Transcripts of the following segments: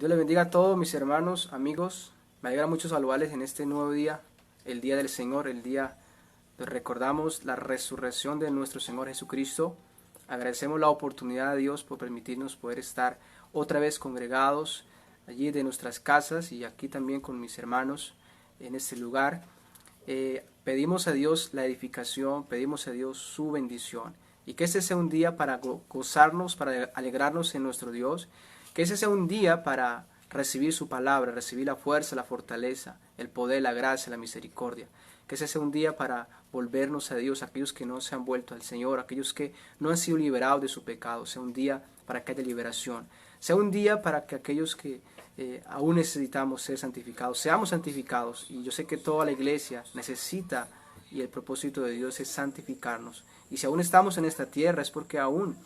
Dios les bendiga a todos mis hermanos, amigos. Me alegra mucho saludarles en este nuevo día, el día del Señor, el día donde recordamos la resurrección de nuestro Señor Jesucristo. Agradecemos la oportunidad a Dios por permitirnos poder estar otra vez congregados allí de nuestras casas y aquí también con mis hermanos en este lugar. Pedimos a Dios la edificación, pedimos a Dios su bendición y que este sea un día para gozarnos, para alegrarnos en nuestro Dios. Que ese sea un día para recibir su palabra, recibir la fuerza, la fortaleza, el poder, la gracia, la misericordia. Que ese sea un día para volvernos a Dios, aquellos que no se han vuelto al Señor, aquellos que no han sido liberados de su pecado. Sea un día para que haya liberación. Sea un día para que aquellos que aún necesitamos ser santificados, seamos santificados. Y yo sé que toda la iglesia necesita, y el propósito de Dios es santificarnos. Y si aún estamos en esta tierra es porque aún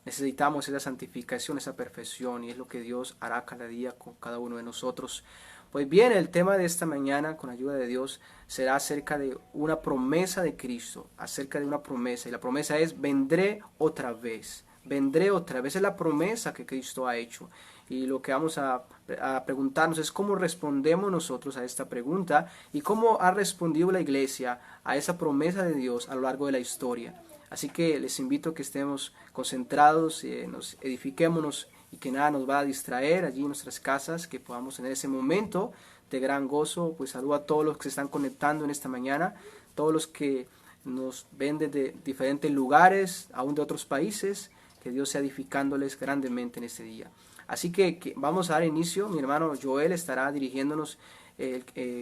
necesitamos esa santificación, esa perfección, y es lo que Dios hará cada día con cada uno de nosotros. Pues bien, el tema de esta mañana, con ayuda de Dios, será acerca de una promesa de Cristo, acerca de una promesa, y la promesa es: vendré otra vez. Vendré otra vez, es la promesa que Cristo ha hecho. Y lo que vamos a preguntarnos es cómo respondemos nosotros a esta pregunta y cómo ha respondido la iglesia a esa promesa de Dios a lo largo de la historia. Así que les invito a que estemos concentrados, nos edifiquémonos y que nada nos va a distraer allí en nuestras casas, que podamos tener ese momento de gran gozo. Pues saludo a todos los que se están conectando en esta mañana, todos los que nos ven desde diferentes lugares, aún de otros países, que Dios sea edificándoles grandemente en este día. Así que vamos a dar inicio. Mi hermano Joel estará dirigiéndonos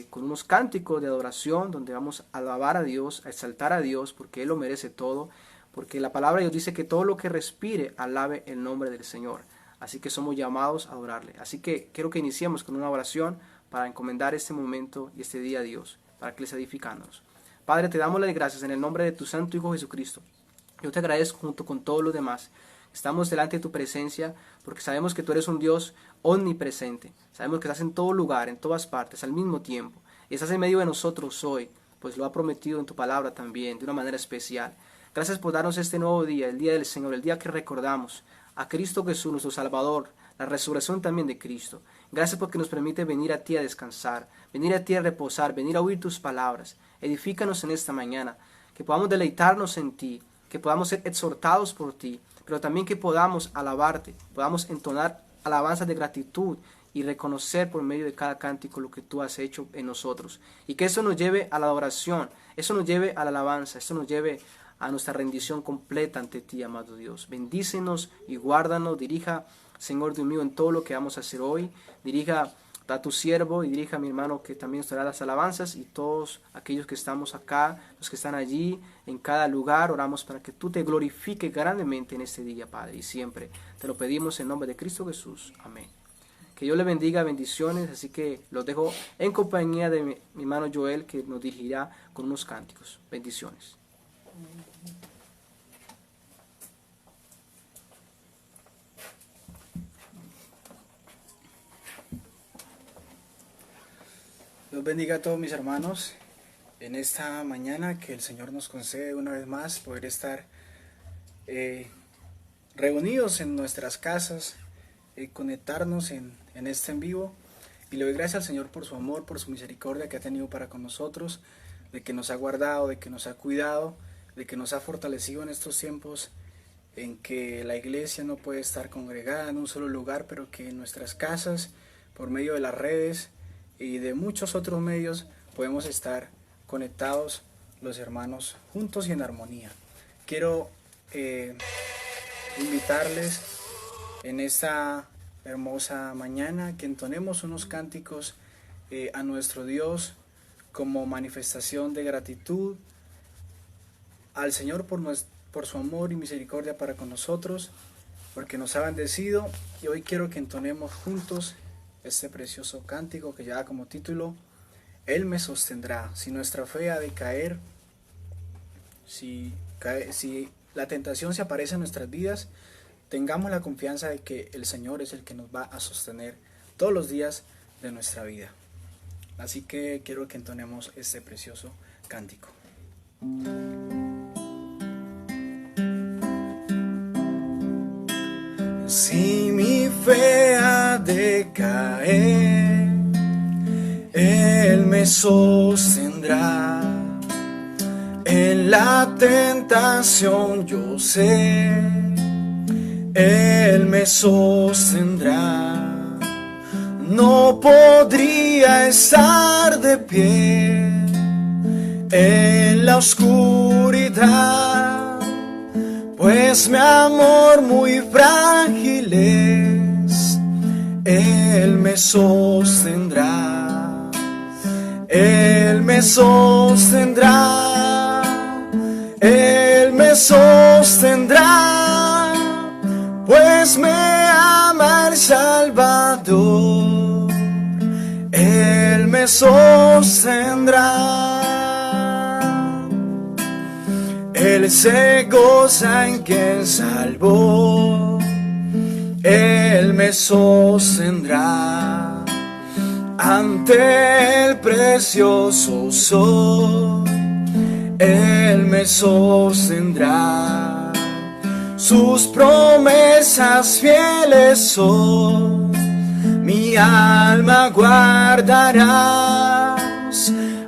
con unos cánticos de adoración, donde vamos a alabar a Dios, a exaltar a Dios, porque Él lo merece todo, porque la palabra de Dios dice que todo lo que respire alabe el nombre del Señor. Así que somos llamados a adorarle. Así que quiero que iniciemos con una oración para encomendar este momento y este día a Dios, para que les edificándonos. Padre, te damos las gracias en el nombre de tu Santo Hijo Jesucristo. Yo te agradezco junto con todos los demás. Estamos delante de tu presencia porque sabemos que tú eres un Dios omnipresente. Sabemos que estás en todo lugar, en todas partes, al mismo tiempo. Y estás en medio de nosotros hoy, pues lo ha prometido en tu palabra también, de una manera especial. Gracias por darnos este nuevo día, el día del Señor, el día que recordamos a Cristo Jesús, nuestro Salvador, la resurrección también de Cristo. Gracias porque nos permite venir a ti a descansar, venir a ti a reposar, venir a oír tus palabras. Edifícanos en esta mañana, que podamos deleitarnos en ti, que podamos ser exhortados por ti, pero también que podamos alabarte, podamos entonar alabanzas de gratitud y reconocer por medio de cada cántico lo que tú has hecho en nosotros. Y que eso nos lleve a la adoración, eso nos lleve a la alabanza, eso nos lleve a nuestra rendición completa ante ti, amado Dios. Bendícenos y guárdanos, dirija, Señor Dios mío, en todo lo que vamos a hacer hoy. Dirija a tu siervo y dirija a mi hermano que también estará las alabanzas, y todos aquellos que estamos acá, los que están allí, en cada lugar, oramos para que tú te glorifiques grandemente en este día, Padre, y siempre. Te lo pedimos en nombre de Cristo Jesús. Amén. Que Dios le bendiga, bendiciones, así que los dejo en compañía de mi hermano Joel, que nos dirigirá con unos cánticos. Bendiciones. Dios bendiga a todos mis hermanos en esta mañana que el Señor nos concede una vez más poder estar reunidos en nuestras casas, conectarnos en este en vivo, y le doy gracias al Señor por su amor, por su misericordia que ha tenido para con nosotros, de que nos ha guardado, de que nos ha cuidado, de que nos ha fortalecido en estos tiempos en que la iglesia no puede estar congregada en un solo lugar, pero que en nuestras casas, por medio de las redes y de muchos otros medios, podemos estar conectados los hermanos juntos y en armonía. Quiero invitarles en esta hermosa mañana que entonemos unos cánticos a nuestro Dios como manifestación de gratitud al Señor por su amor y misericordia para con nosotros, porque nos ha bendecido. Y hoy quiero que entonemos juntos este precioso cántico que lleva como título: Él me sostendrá. Si nuestra fe ha de caer, si la tentación se aparece en nuestras vidas, tengamos la confianza de que el Señor es el que nos va a sostener todos los días de nuestra vida. Así que quiero que entonemos este precioso cántico. Si mi fe ha de caer, Él me sostendrá. En la tentación yo sé, Él me sostendrá. No podría estar de pie en la oscuridad, pues mi amor muy frágil es. Él me sostendrá, Él me sostendrá, Él me sostendrá, pues me ama el Salvador. Él me sostendrá. Él se goza en quien salvó. Él me sostendrá ante el precioso sol. Él me sostendrá. Sus promesas fieles son. Mi alma guardarás.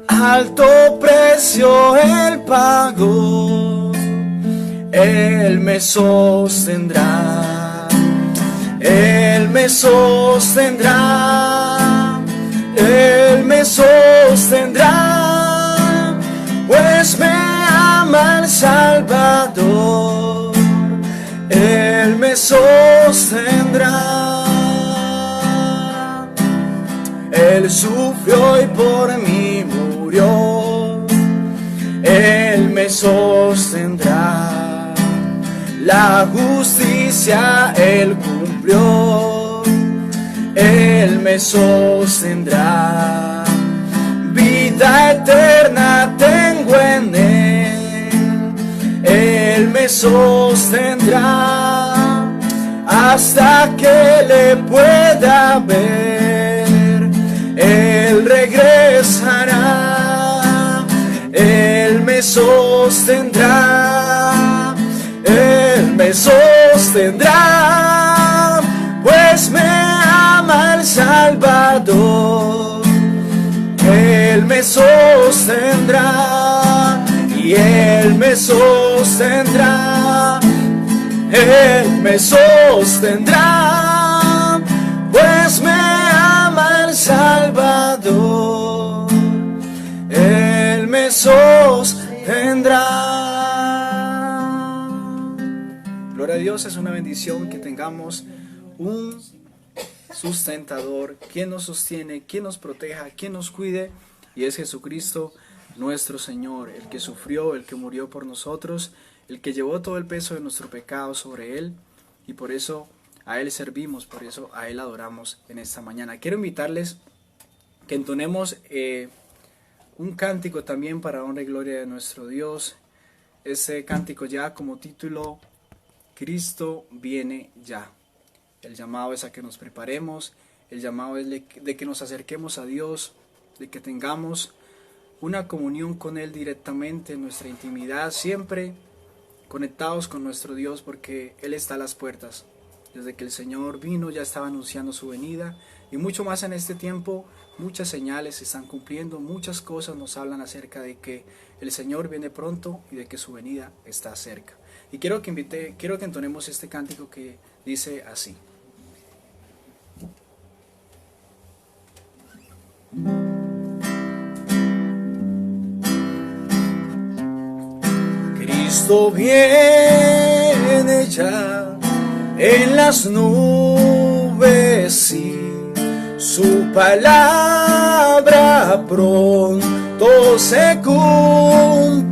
Alto precio Él pagó. Él me sostendrá. Él me sostendrá. Él me sostendrá, pues me ama el Salvador. Él me sostendrá. Él sufrió y por mí murió. Él me sostendrá. La justicia Él cumplió. Él me sostendrá. Vida eterna tengo en Él. Él me sostendrá hasta que le pueda ver. Él regresará. Él me sostendrá. Él me sostendrá, pues me ama el Salvador. Él me sostendrá y Él me sostendrá. Él me sostendrá, pues me ama el Salvador. Él me sostendrá. Gloria a Dios, es una bendición que tengamos un sustentador, quien nos sostiene, quien nos proteja, quien nos cuide, y es Jesucristo nuestro Señor, el que sufrió, el que murió por nosotros, el que llevó todo el peso de nuestro pecado sobre Él, y por eso a Él servimos, por eso a Él adoramos en esta mañana. Quiero invitarles que entonemos un cántico también para honra y gloria de nuestro Dios. Ese cántico ya como título, Cristo viene ya. El llamado es a que nos preparemos, el llamado es de que nos acerquemos a Dios, de que tengamos una comunión con Él directamente en nuestra intimidad, siempre conectados con nuestro Dios, porque Él está a las puertas. Desde que el Señor vino ya estaba anunciando su venida, y mucho más en este tiempo. Muchas señales se están cumpliendo, muchas cosas nos hablan acerca de que el Señor viene pronto y de que su venida está cerca. Y quiero que entonemos este cántico que dice así. Cristo viene ya en las nubes y su palabra pronto se cumplirá,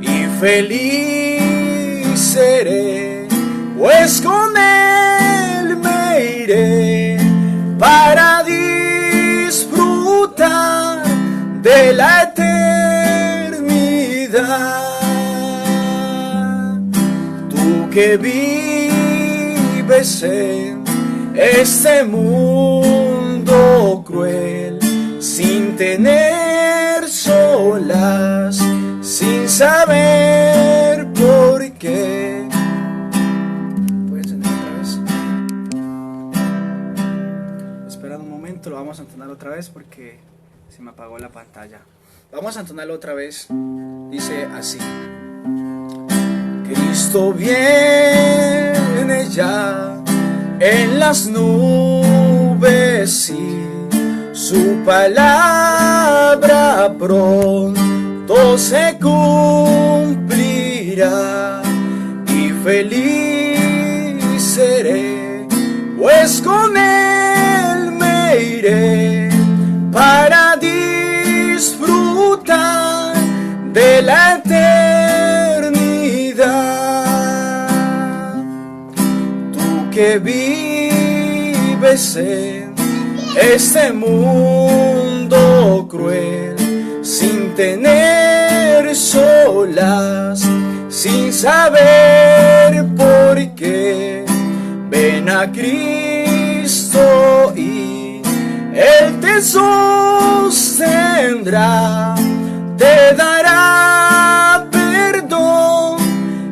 y feliz seré, pues con Él me iré para disfrutar de la eternidad. Tú que vives en este mundo cruel, sin tener solas, sin saber por qué. ¿Puedes encender otra vez? otra vez porque se me apagó la pantalla. Vamos a entonarlo otra vez. Dice así: Cristo viene ya en las nubes y su palabra pronto se cumplirá, y feliz seré, pues con él me iré para disfrutar de la eternidad. Tú que vives en este mundo cruel, sin tener solas, sin saber por qué, ven a Cristo y Él te sostendrá, te dará perdón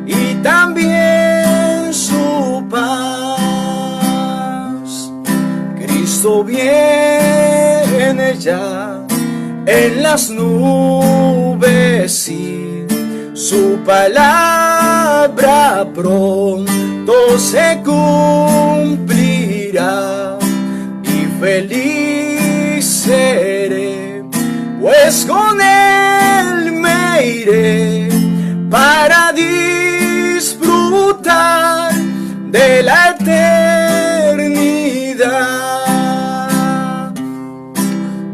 y también su paz. Cristo viene ya en las nubes y su palabra pronto se cumplirá, y feliz seré, pues con él me iré para disfrutar de la eternidad.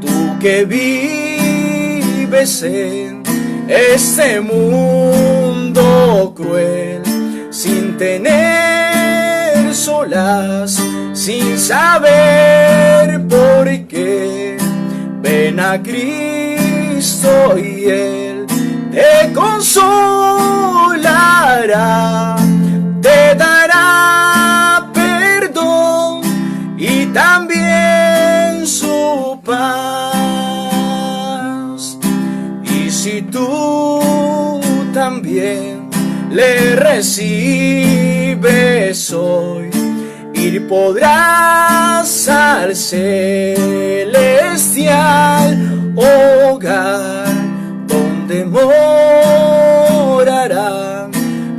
Tú que vives en este mundo cruel, sin tener solas, sin saber por qué, ven a Cristo y Él te consolará, te dará perdón y también su paz. Y si tú también le recibes hoy, ir podrás al celestial hogar, donde morarán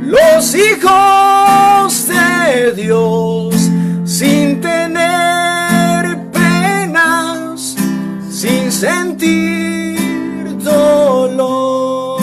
los hijos de Dios, sin tener penas, sin sentir dolor.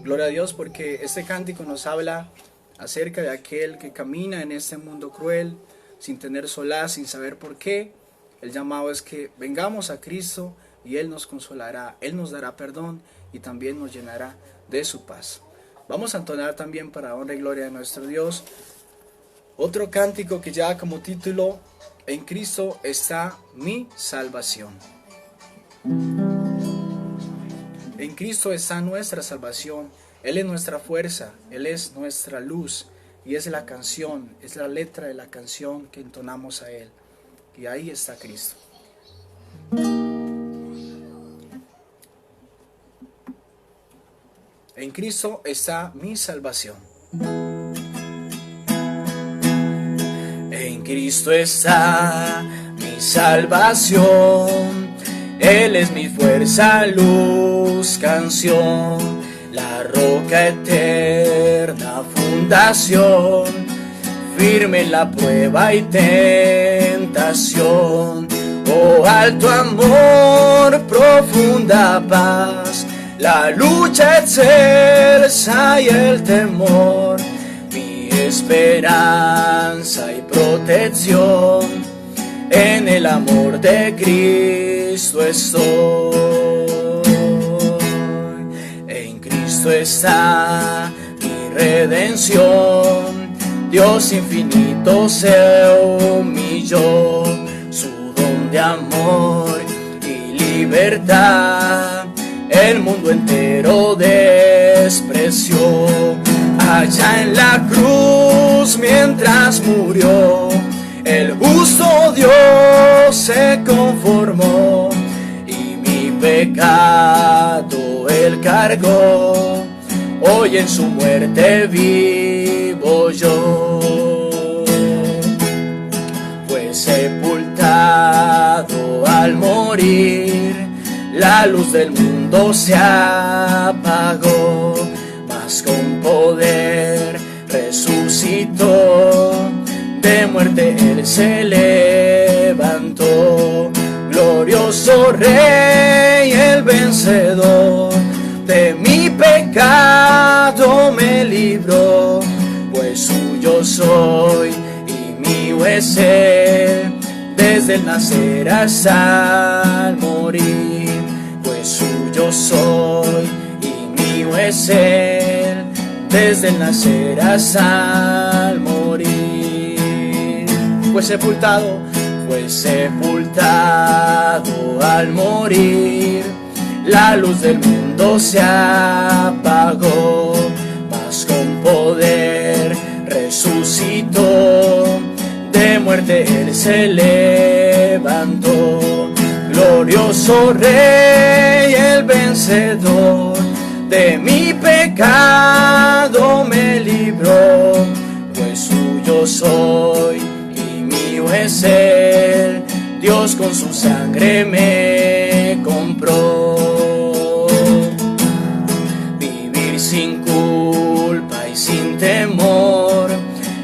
Gloria a Dios, porque este cántico nos habla acerca de aquel que camina en este mundo cruel, sin tener solaz, sin saber por qué. El llamado es que vengamos a Cristo y Él nos consolará, Él nos dará perdón y también nos llenará de su paz. Vamos a entonar también, para honra y gloria de nuestro Dios, otro cántico que lleva como título: En Cristo está mi salvación. En Cristo está nuestra salvación. Él es nuestra fuerza, Él es nuestra luz, y es la canción, es la letra de la canción que entonamos a Él. Y ahí está Cristo. En Cristo está mi salvación. En Cristo está mi salvación. Él es mi fuerza, luz, canción, la roca eterna, fundación, firme en la prueba y tentación. Oh, alto amor, profunda paz, la lucha excelsa y el temor, mi esperanza y protección, en el amor de Cristo estoy. En Cristo está mi redención, Dios infinito se humilló, su don de amor y libertad el mundo entero despreció. Allá en la cruz mientras murió, el justo Dios se conformó y mi pecado Él cargó. Hoy en su muerte vivo yo. al morir, la luz del mundo se apagó, mas con poder resucitó, de muerte Él se levantó, glorioso Rey, el vencedor, de mi pecado me libró, pues suyo soy y mío es Él, desde el nacer hasta el morir, pues suyo soy y mío es Él, desde el nacer hasta el morir. Fue sepultado al morir, la luz del mundo se apagó, mas con poder resucitó, de muerte Él se levantó, glorioso Rey, el vencedor, de mi pecado me libró, pues suyo soy y mío es Él, Dios con su sangre me compró. Vivir sin culpa y sin temor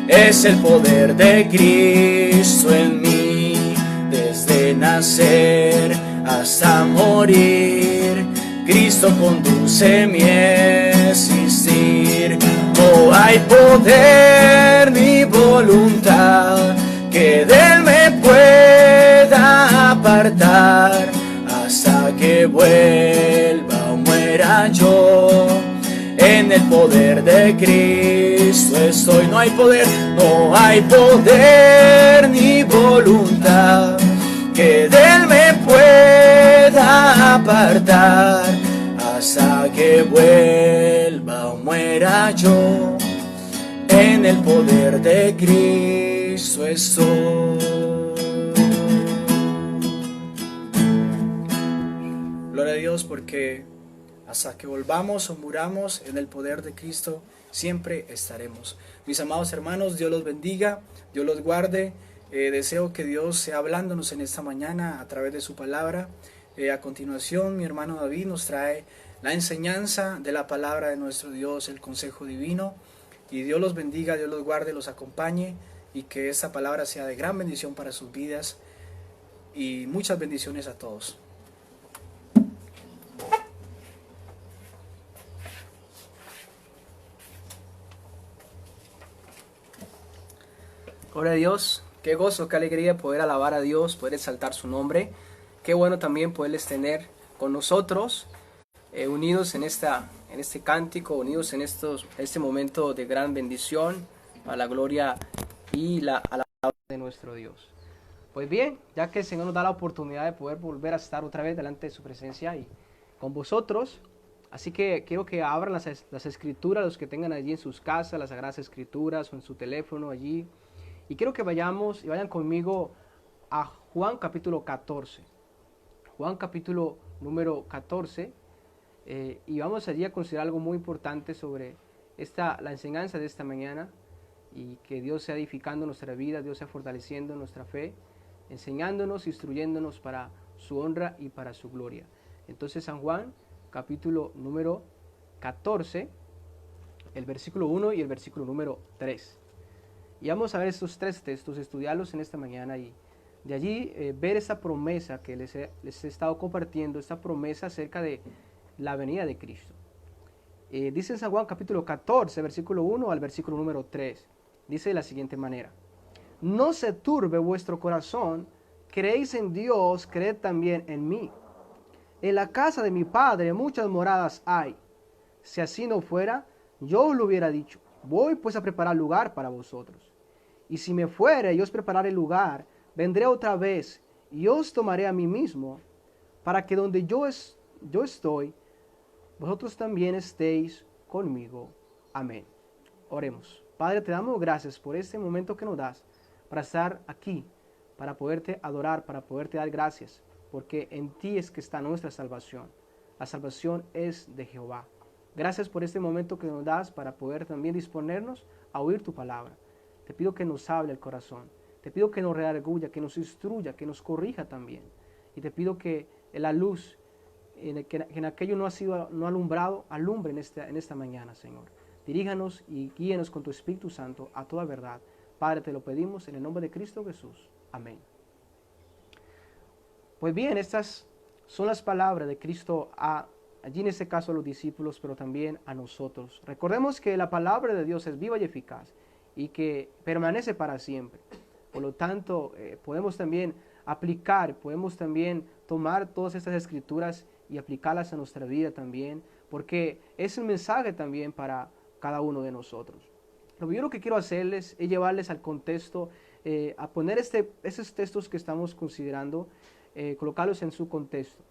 es el poder de Cristo en mí, desde nacer hasta morir, Cristo conduce mi existir. No hay poder ni voluntad que de Él me pueda apartar, hasta que vuelva o muera yo. En el poder de Cristo estoy. No hay poder ni voluntad que de Él me pueda apartar, hasta que vuelva o muera yo. En el poder de Cristo estoy. Gloria a Dios, porque hasta que volvamos o muramos, en el poder de Cristo siempre estaremos. Mis amados hermanos, Dios los bendiga, Dios los guarde. Deseo que Dios sea hablándonos en esta mañana a través de su palabra. A continuación, mi hermano David nos trae la enseñanza de la palabra de nuestro Dios, el consejo divino. Y Dios los bendiga, Dios los guarde, los acompañe, y que esta palabra sea de gran bendición para sus vidas. Y muchas bendiciones a todos. Gloria a Dios, qué gozo, qué alegría poder alabar a Dios, poder exaltar su nombre. Qué bueno también poderles tener con nosotros, unidos en este cántico, unidos en este momento de gran bendición, a la gloria y a la alabanza de nuestro Dios. Pues bien, ya que el Señor nos da la oportunidad de poder volver a estar otra vez delante de su presencia y con vosotros, así que quiero que abran las escrituras, los que tengan allí en sus casas, las Sagradas Escrituras o en su teléfono allí. Y quiero que vayan conmigo a Juan capítulo 14. Juan capítulo número 14. Y vamos allí a considerar algo muy importante sobre la enseñanza de esta mañana. Y que Dios sea edificando nuestra vida, Dios sea fortaleciendo nuestra fe, enseñándonos, instruyéndonos para su honra y para su gloria. Entonces San Juan capítulo número 14, el versículo 1 y el versículo número 3. Y vamos a ver estos tres textos, estudiarlos en esta mañana y de allí ver esta promesa que les he estado compartiendo, esta promesa acerca de la venida de Cristo. Dice en San Juan capítulo 14, versículo 1 al versículo número 3. Dice de la siguiente manera: no se turbe vuestro corazón, creéis en Dios, creed también en mí. En la casa de mi Padre muchas moradas hay. Si así no fuera, yo os lo hubiera dicho. Voy pues a preparar lugar para vosotros. Y si me fuere y os prepararé lugar, vendré otra vez y os tomaré a mí mismo, para que donde yo estoy, vosotros también estéis conmigo. Amén. Oremos. Padre, te damos gracias por este momento que nos das para estar aquí, para poderte adorar, para poderte dar gracias, porque en ti es que está nuestra salvación. La salvación es de Jehová. Gracias por este momento que nos das para poder también disponernos a oír tu palabra. Te pido que nos hable el corazón. Te pido que nos redarguya, que nos instruya, que nos corrija también. y te pido que la luz que en aquello no ha sido no alumbrado, alumbre en esta mañana, Señor. Diríjanos y guíenos con tu Espíritu Santo a toda verdad. Padre, te lo pedimos en el nombre de Cristo Jesús. Amén. Pues bien, estas son las palabras de Cristo allí en este caso a los discípulos, pero también a nosotros. Recordemos que la palabra de Dios es viva y eficaz y que permanece para siempre. Por lo tanto, podemos también aplicar, podemos también tomar todas estas escrituras y aplicarlas a nuestra vida también, porque es un mensaje también para cada uno de nosotros. Lo que quiero hacerles es llevarles al contexto, a poner esos textos que estamos considerando, colocarlos en su contexto.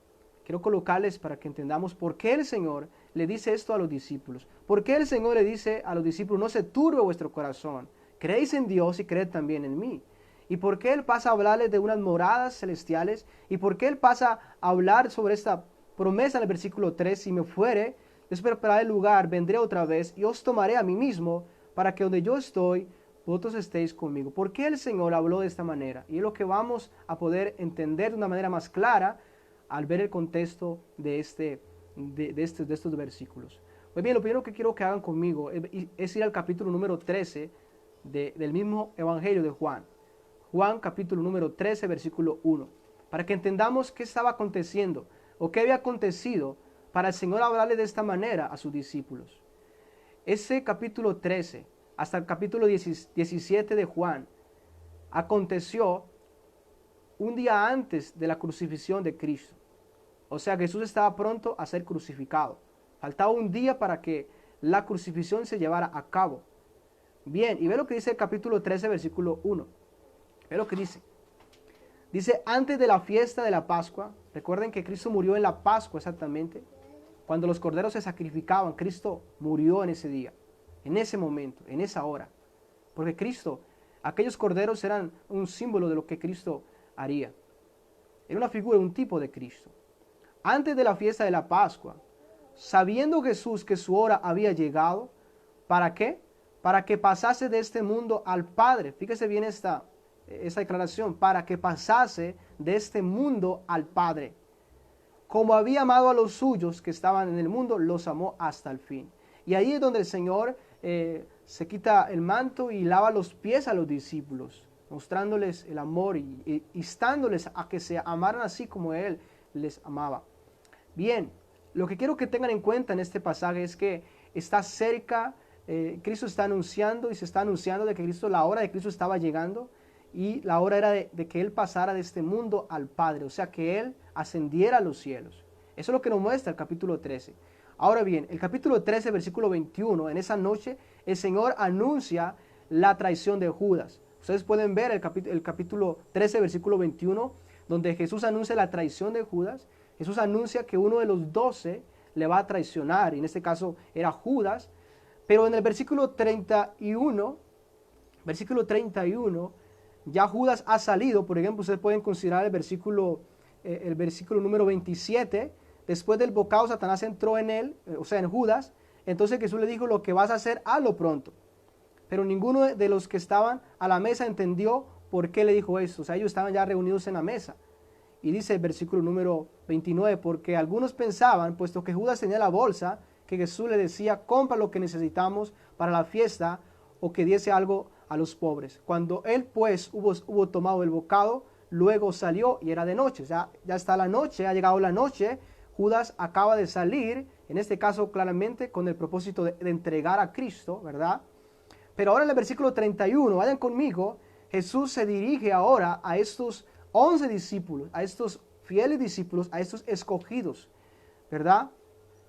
Quiero colocarles para que entendamos por qué el Señor le dice esto a los discípulos. ¿Por qué el Señor le dice a los discípulos, no se turbe vuestro corazón? Creéis en Dios y creed también en mí. ¿Y por qué Él pasa a hablarles de unas moradas celestiales? ¿Y por qué Él pasa a hablar sobre esta promesa en el versículo 3? Si me fuere, les prepararé el lugar, vendré otra vez y os tomaré a mí mismo, para que donde yo estoy, vosotros estéis conmigo. ¿Por qué el Señor habló de esta manera? Y es lo que vamos a poder entender de una manera más clara al ver el contexto de estos versículos. Pues bien, lo primero que quiero que hagan conmigo es ir al capítulo número 13 del mismo Evangelio de Juan. Juan capítulo número 13, versículo 1. Para que entendamos qué estaba aconteciendo o qué había acontecido para el Señor hablarle de esta manera a sus discípulos. Ese capítulo 13 hasta el capítulo 17 de Juan aconteció un día antes de la crucifixión de Cristo. O sea, Jesús estaba pronto a ser crucificado. Faltaba un día para que la crucifixión se llevara a cabo. Bien, y ve lo que dice el capítulo 13, versículo 1. Ve lo que dice. Dice, antes de la fiesta de la Pascua, recuerden que Cristo murió en la Pascua exactamente. Cuando los corderos se sacrificaban, Cristo murió en ese día, en ese momento, en esa hora. Porque Cristo, aquellos corderos eran un símbolo de lo que Cristo haría. Era una figura, un tipo de Cristo. Antes de la fiesta de la Pascua, sabiendo Jesús que su hora había llegado, ¿para qué? Para que pasase de este mundo al Padre. Fíjese bien esta declaración, para que pasase de este mundo al Padre. Como había amado a los suyos que estaban en el mundo, los amó hasta el fin. Y ahí es donde el Señor se quita el manto y lava los pies a los discípulos, mostrándoles el amor y instándoles a que se amaran así como Él les amaba. Bien, lo que quiero que tengan en cuenta en este pasaje es que está cerca, Cristo está anunciando y se está anunciando de que la hora de Cristo estaba llegando y la hora era de que Él pasara de este mundo al Padre, o sea que Él ascendiera a los cielos. Eso es lo que nos muestra el capítulo 13. Ahora bien, el capítulo 13, versículo 21, en esa noche el Señor anuncia la traición de Judas. Ustedes pueden ver el capítulo 13, versículo 21, donde Jesús anuncia la traición de Judas. Jesús anuncia que uno de los 12 le va a traicionar, y en este caso era Judas. Pero en el versículo 31, ya Judas ha salido. Por ejemplo, ustedes pueden considerar el versículo número 27. Después del bocado, Satanás entró en él, o sea, en Judas. Entonces Jesús le dijo, lo que vas a hacer, hazlo pronto. Pero ninguno de los que estaban a la mesa entendió por qué le dijo eso. O sea, ellos estaban ya reunidos en la mesa. Y dice el versículo número 29, porque algunos pensaban, puesto que Judas tenía la bolsa, que Jesús le decía, compra lo que necesitamos para la fiesta, o que diese algo a los pobres. Cuando él pues hubo tomado el bocado, luego salió y era de noche. Ya está la noche, ha llegado la noche. Judas acaba de salir, en este caso claramente con el propósito de entregar a Cristo, ¿verdad? Pero ahora en el versículo 31, vayan conmigo, Jesús se dirige ahora a estos 11 discípulos, a estos fieles discípulos, a estos escogidos, ¿verdad?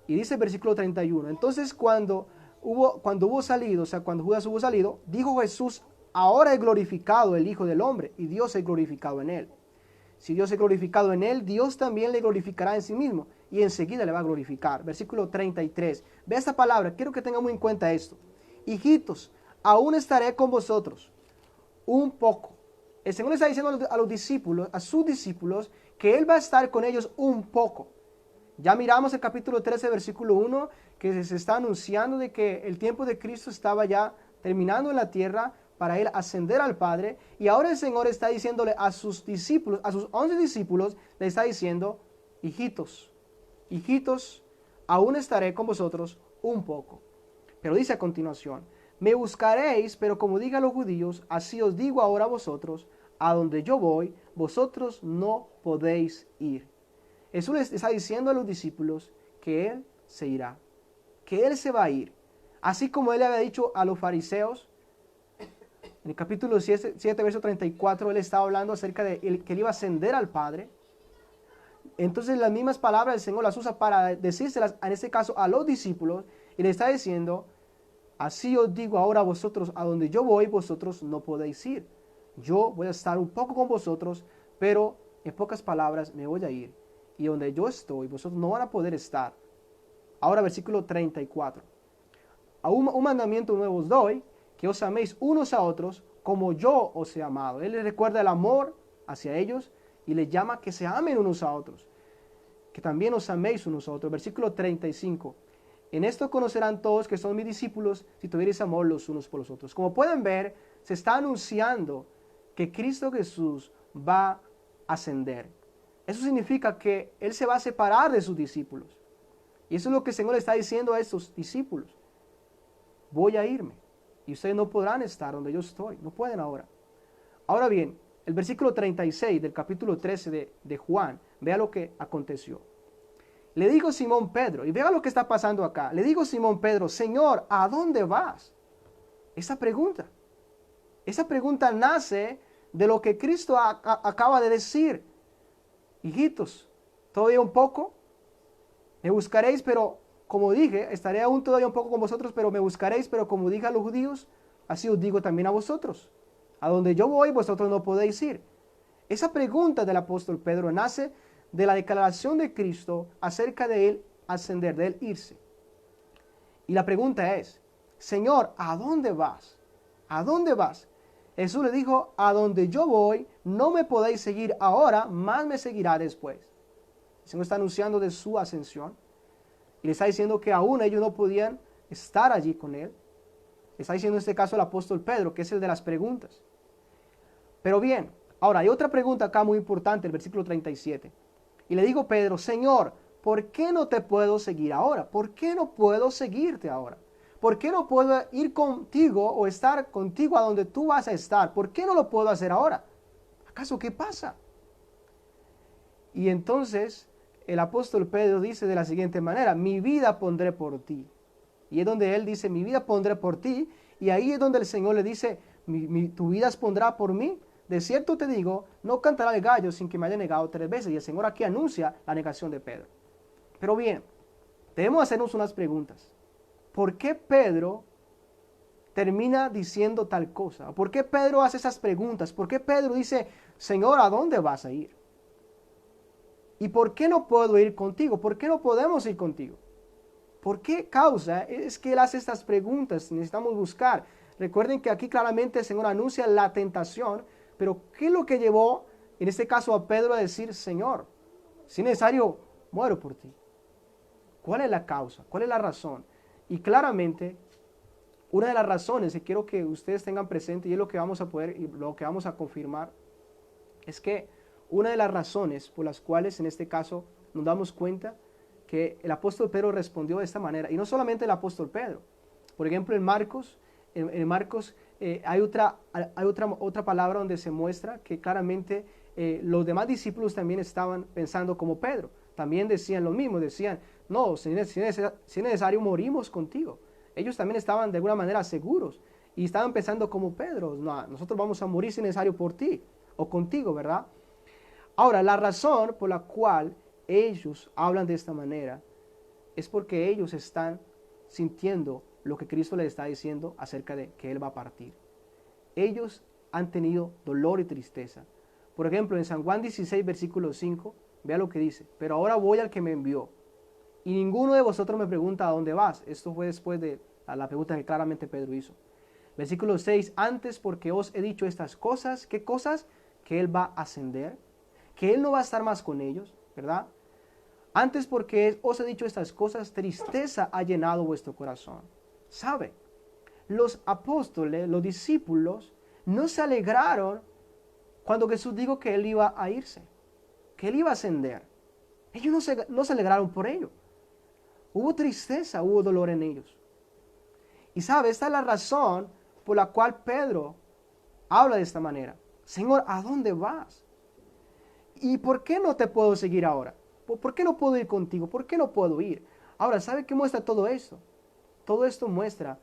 Y dice el versículo 31, entonces cuando hubo salido, o sea, cuando Judas hubo salido, dijo Jesús, ahora es glorificado el Hijo del Hombre y Dios es glorificado en él. Si Dios es glorificado en él, Dios también le glorificará en sí mismo y enseguida le va a glorificar. Versículo 33, ve esta palabra, quiero que tengan muy en cuenta esto. Hijitos, aún estaré con vosotros un poco. El Señor le está diciendo a los discípulos, a sus discípulos, que Él va a estar con ellos un poco. Ya miramos el capítulo 13, versículo 1, que se está anunciando de que el tiempo de Cristo estaba ya terminando en la tierra para él ascender al Padre. Y ahora el Señor está diciéndole a sus discípulos, a sus 11 discípulos, le está diciendo, hijitos, hijitos, aún estaré con vosotros un poco. Pero dice a continuación, me buscaréis, pero como digan los judíos, así os digo ahora a vosotros, a donde yo voy, vosotros no podéis ir. Jesús les está diciendo a los discípulos que Él se irá, que Él se va a ir. Así como Él le había dicho a los fariseos, en el capítulo 7, verso 34, Él estaba hablando acerca de que Él iba a ascender al Padre. Entonces las mismas palabras el Señor las usa para decírselas, en este caso, a los discípulos, y le está diciendo, así os digo ahora a vosotros, a donde yo voy, vosotros no podéis ir. Yo voy a estar un poco con vosotros, pero en pocas palabras me voy a ir. Y donde yo estoy, vosotros no van a poder estar. Ahora versículo 34. Un mandamiento nuevo os doy, que os améis unos a otros, como yo os he amado. Él les recuerda el amor hacia ellos y les llama que se amen unos a otros. Que también os améis unos a otros. Versículo 35. En esto conocerán todos que son mis discípulos, si tuvierais amor los unos por los otros. Como pueden ver, se está anunciando que Cristo Jesús va a ascender. Eso significa que Él se va a separar de sus discípulos. Y eso es lo que el Señor le está diciendo a estos discípulos. Voy a irme. Y ustedes no podrán estar donde yo estoy. No pueden ahora. Ahora bien, el versículo 36 del capítulo 13 de Juan, vea lo que aconteció. Le digo Simón Pedro, y vea lo que está pasando acá. Le digo Simón Pedro, Señor, ¿a dónde vas? Esa pregunta nace de lo que Cristo acaba de decir. Hijitos, todavía un poco, me buscaréis, pero como dije, estaré aún todavía un poco con vosotros, pero me buscaréis, pero como dije a los judíos, así os digo también a vosotros. A donde yo voy, vosotros no podéis ir. Esa pregunta del apóstol Pedro nace de la declaración de Cristo acerca de él ascender, de él irse. Y la pregunta es, Señor, ¿a dónde vas? ¿A dónde vas? Jesús le dijo, a donde yo voy, no me podéis seguir ahora, más me seguirá después. El Señor está anunciando de su ascensión. Y le está diciendo que aún ellos no podían estar allí con él. Le está diciendo en este caso el apóstol Pedro, que es el de las preguntas. Pero bien, ahora hay otra pregunta acá muy importante, el versículo 37. Y le digo, Pedro, Señor, ¿por qué no te puedo seguir ahora? ¿Por qué no puedo seguirte ahora? ¿Por qué no puedo ir contigo o estar contigo a donde tú vas a estar? ¿Por qué no lo puedo hacer ahora? ¿Acaso qué pasa? Y entonces el apóstol Pedro dice de la siguiente manera, mi vida pondré por ti. Y es donde él dice, mi vida pondré por ti. Y ahí es donde el Señor le dice, tu vida pondrá por mí. De cierto te digo, no cantará el gallo sin que me haya negado 3 veces. Y el Señor aquí anuncia la negación de Pedro. Pero bien, debemos hacernos unas preguntas. ¿Por qué Pedro termina diciendo tal cosa? ¿Por qué Pedro hace esas preguntas? ¿Por qué Pedro dice, Señor, ¿a dónde vas a ir? ¿Y por qué no puedo ir contigo? ¿Por qué no podemos ir contigo? ¿Por qué causa es que él hace estas preguntas? Necesitamos buscar. Recuerden que aquí claramente el Señor anuncia la tentación, pero ¿qué es lo que llevó, en este caso, a Pedro a decir, Señor, si es necesario, muero por ti? ¿Cuál es la causa? ¿Cuál es la razón? Y claramente, una de las razones que quiero que ustedes tengan presente, y es lo que vamos a poder, y lo que vamos a confirmar, es que una de las razones por las cuales en este caso nos damos cuenta que el apóstol Pedro respondió de esta manera, y no solamente el apóstol Pedro, por ejemplo en Marcos hay otra palabra donde se muestra que claramente los demás discípulos también estaban pensando como Pedro, también decían lo mismo, decían, no, si es necesario morimos contigo. Ellos también estaban de alguna manera seguros y estaban pensando como Pedro, no, nosotros vamos a morir si es necesario por ti o contigo, ¿verdad? Ahora, la razón por la cual ellos hablan de esta manera es porque ellos están sintiendo lo que Cristo les está diciendo acerca de que Él va a partir. Ellos han tenido dolor y tristeza. Por ejemplo, en San Juan 16, versículo 5, vea lo que dice, pero ahora voy al que me envió, y ninguno de vosotros me pregunta a dónde vas. Esto fue después de la pregunta que claramente Pedro hizo. Versículo 6, antes porque os he dicho estas cosas, ¿qué cosas? Que Él va a ascender, que Él no va a estar más con ellos, ¿verdad? Antes porque os he dicho estas cosas, tristeza ha llenado vuestro corazón. ¿Sabe? los apóstoles, los discípulos, no se alegraron cuando Jesús dijo que Él iba a irse, que Él iba a ascender. Ellos no se alegraron por ello. Hubo tristeza, hubo dolor en ellos. Y sabe, esta es la razón por la cual Pedro habla de esta manera. Señor, ¿a dónde vas? ¿Y por qué no te puedo seguir ahora? ¿Por qué no puedo ir contigo? ¿Por qué no puedo ir? Ahora, ¿sabe qué muestra todo esto? Todo esto muestra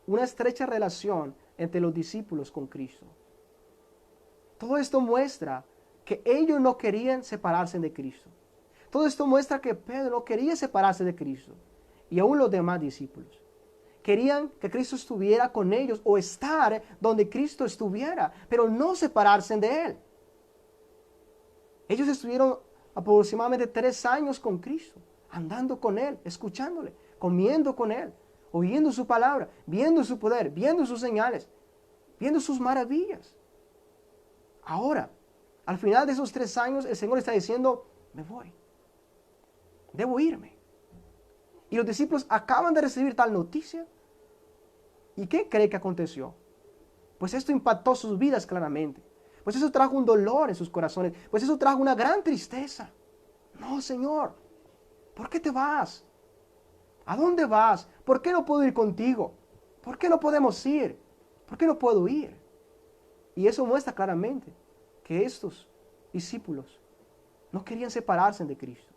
una estrecha relación entre los discípulos con Cristo. Todo esto muestra que ellos no querían separarse de Cristo. Todo esto muestra que Pedro no quería separarse de Cristo. Y aún los demás discípulos. Querían que Cristo estuviera con ellos o estar donde Cristo estuviera, pero no separarse de Él. Ellos estuvieron aproximadamente 3 años con Cristo, andando con Él, escuchándole, comiendo con Él, oyendo su palabra, viendo su poder, viendo sus señales, viendo sus maravillas. Ahora, al final de esos 3 años, el Señor está diciendo, me voy, debo irme. Y los discípulos acaban de recibir tal noticia. ¿Y qué cree que aconteció? Pues esto impactó sus vidas claramente. Pues eso trajo un dolor en sus corazones. Pues eso trajo una gran tristeza. No, Señor, ¿por qué te vas? ¿A dónde vas? ¿Por qué no puedo ir contigo? ¿Por qué no podemos ir? ¿Por qué no puedo ir? Y eso muestra claramente que estos discípulos no querían separarse de Cristo.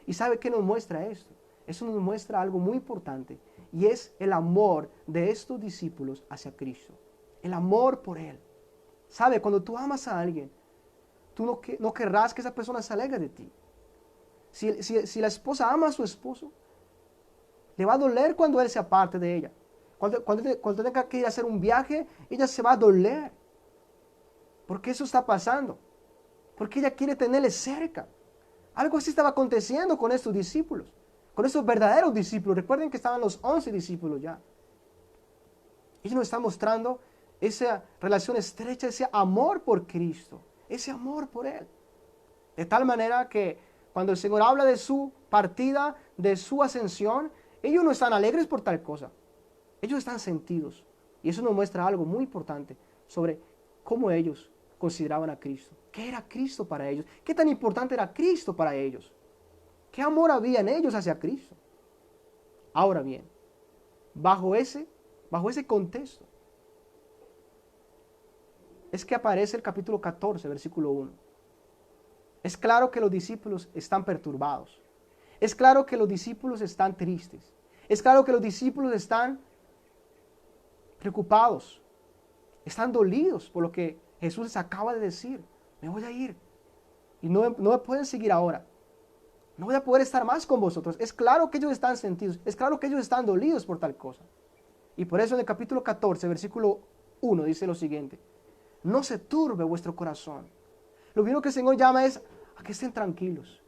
¿Y sabe qué nos muestra esto? Eso nos muestra algo muy importante. Y es el amor de estos discípulos hacia Cristo. El amor por Él. ¿Sabe? Cuando tú amas a alguien, tú no querrás que esa persona se aleje de ti. Si la esposa ama a su esposo, le va a doler cuando él se aparte de ella. Cuando tenga que ir a hacer un viaje, ella se va a doler. Porque eso está pasando. Porque ella quiere tenerle cerca. Algo así estaba aconteciendo con estos discípulos. Con esos verdaderos discípulos. Recuerden que estaban los 11 discípulos ya. Ellos nos están mostrando esa relación estrecha, ese amor por Cristo. Ese amor por Él. De tal manera que cuando el Señor habla de su partida, de su ascensión, ellos no están alegres por tal cosa. Ellos están sentidos. Y eso nos muestra algo muy importante sobre cómo ellos consideraban a Cristo. ¿Qué era Cristo para ellos? ¿Qué tan importante era Cristo para ellos? ¿Qué amor había en ellos hacia Cristo? Ahora bien, bajo ese contexto, es que aparece el capítulo 14, versículo 1. Es claro que los discípulos están perturbados. Es claro que los discípulos están tristes. Es claro que los discípulos están preocupados. Están dolidos por lo que Jesús les acaba de decir. Me voy a ir. Y no me pueden seguir ahora. No voy a poder estar más con vosotros. Es claro que ellos están sentidos. Es claro que ellos están dolidos por tal cosa. Y por eso en el capítulo 14, versículo 1 dice lo siguiente. No se turbe vuestro corazón. Lo primero que el Señor llama es a que estén tranquilos.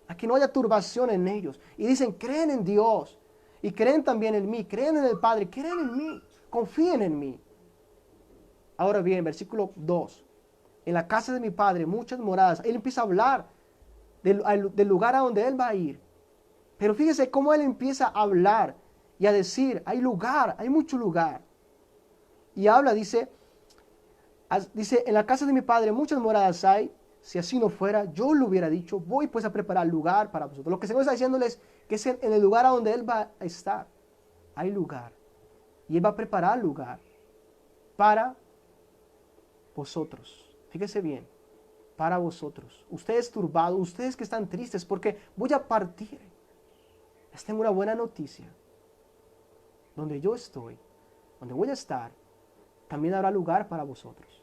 A que no haya turbación en ellos. Y dicen, creen en Dios. Y creen también en mí. Creen en el Padre. Creen en mí. Confíen en mí. Ahora bien, versículo 2. En la casa de mi Padre muchas moradas. Él empieza a hablar del lugar a donde Él va a ir. Pero fíjese cómo Él empieza a hablar y a decir, hay lugar, hay mucho lugar. Y habla, dice, en la casa de mi Padre muchas moradas hay. Si así no fuera, yo le hubiera dicho, voy pues a preparar lugar para vosotros. Lo que el Señor está diciéndoles que es en el lugar a donde Él va a estar. Hay lugar. Y Él va a preparar lugar para vosotros. Fíjese bien. Para vosotros, ustedes turbados, ustedes que están tristes porque voy a partir. Les tengo una buena noticia. Donde yo estoy, donde voy a estar, también habrá lugar para vosotros.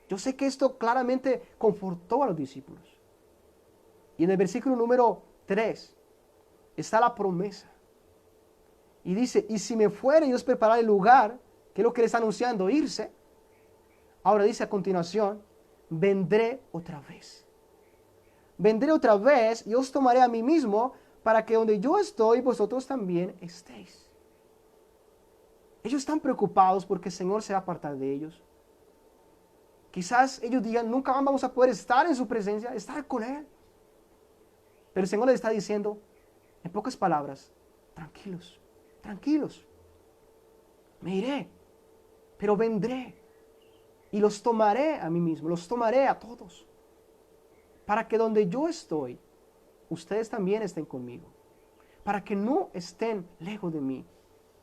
Yo sé que esto claramente confortó a los discípulos. Y en el versículo número 3 está la promesa. Y dice, y si me fuere y os prepararé el lugar, que es lo que le está anunciando, irse. Ahora dice a continuación, vendré otra vez. Vendré otra vez y os tomaré a mí mismo para que donde yo estoy, vosotros también estéis. Ellos están preocupados porque el Señor se va a apartar de ellos. Quizás ellos digan, nunca más vamos a poder estar en su presencia, estar con Él. Pero el Señor les está diciendo, en pocas palabras, tranquilos, tranquilos. me iré, pero vendré y los tomaré a mí mismo, los tomaré a todos, para que donde yo estoy, ustedes también estén conmigo, para que no estén lejos de mí,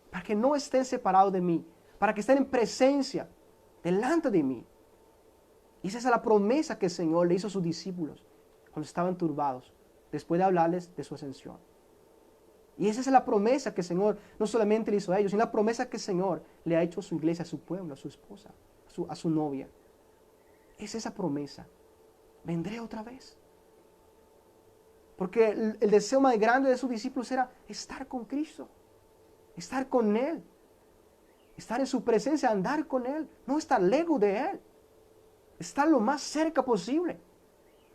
para que no estén separados de mí, para que estén en presencia, delante de mí. Y esa es la promesa que el Señor le hizo a sus discípulos cuando estaban turbados, después de hablarles de su ascensión. Y esa es la promesa que el Señor no solamente le hizo a ellos, sino la promesa que el Señor le ha hecho a su iglesia, a su pueblo, a su esposa, a su novia. Es esa promesa. Vendré otra vez. Porque el deseo más grande de sus discípulos era estar con Cristo, estar con Él, estar en su presencia, andar con Él, no estar lejos de Él, estar lo más cerca posible,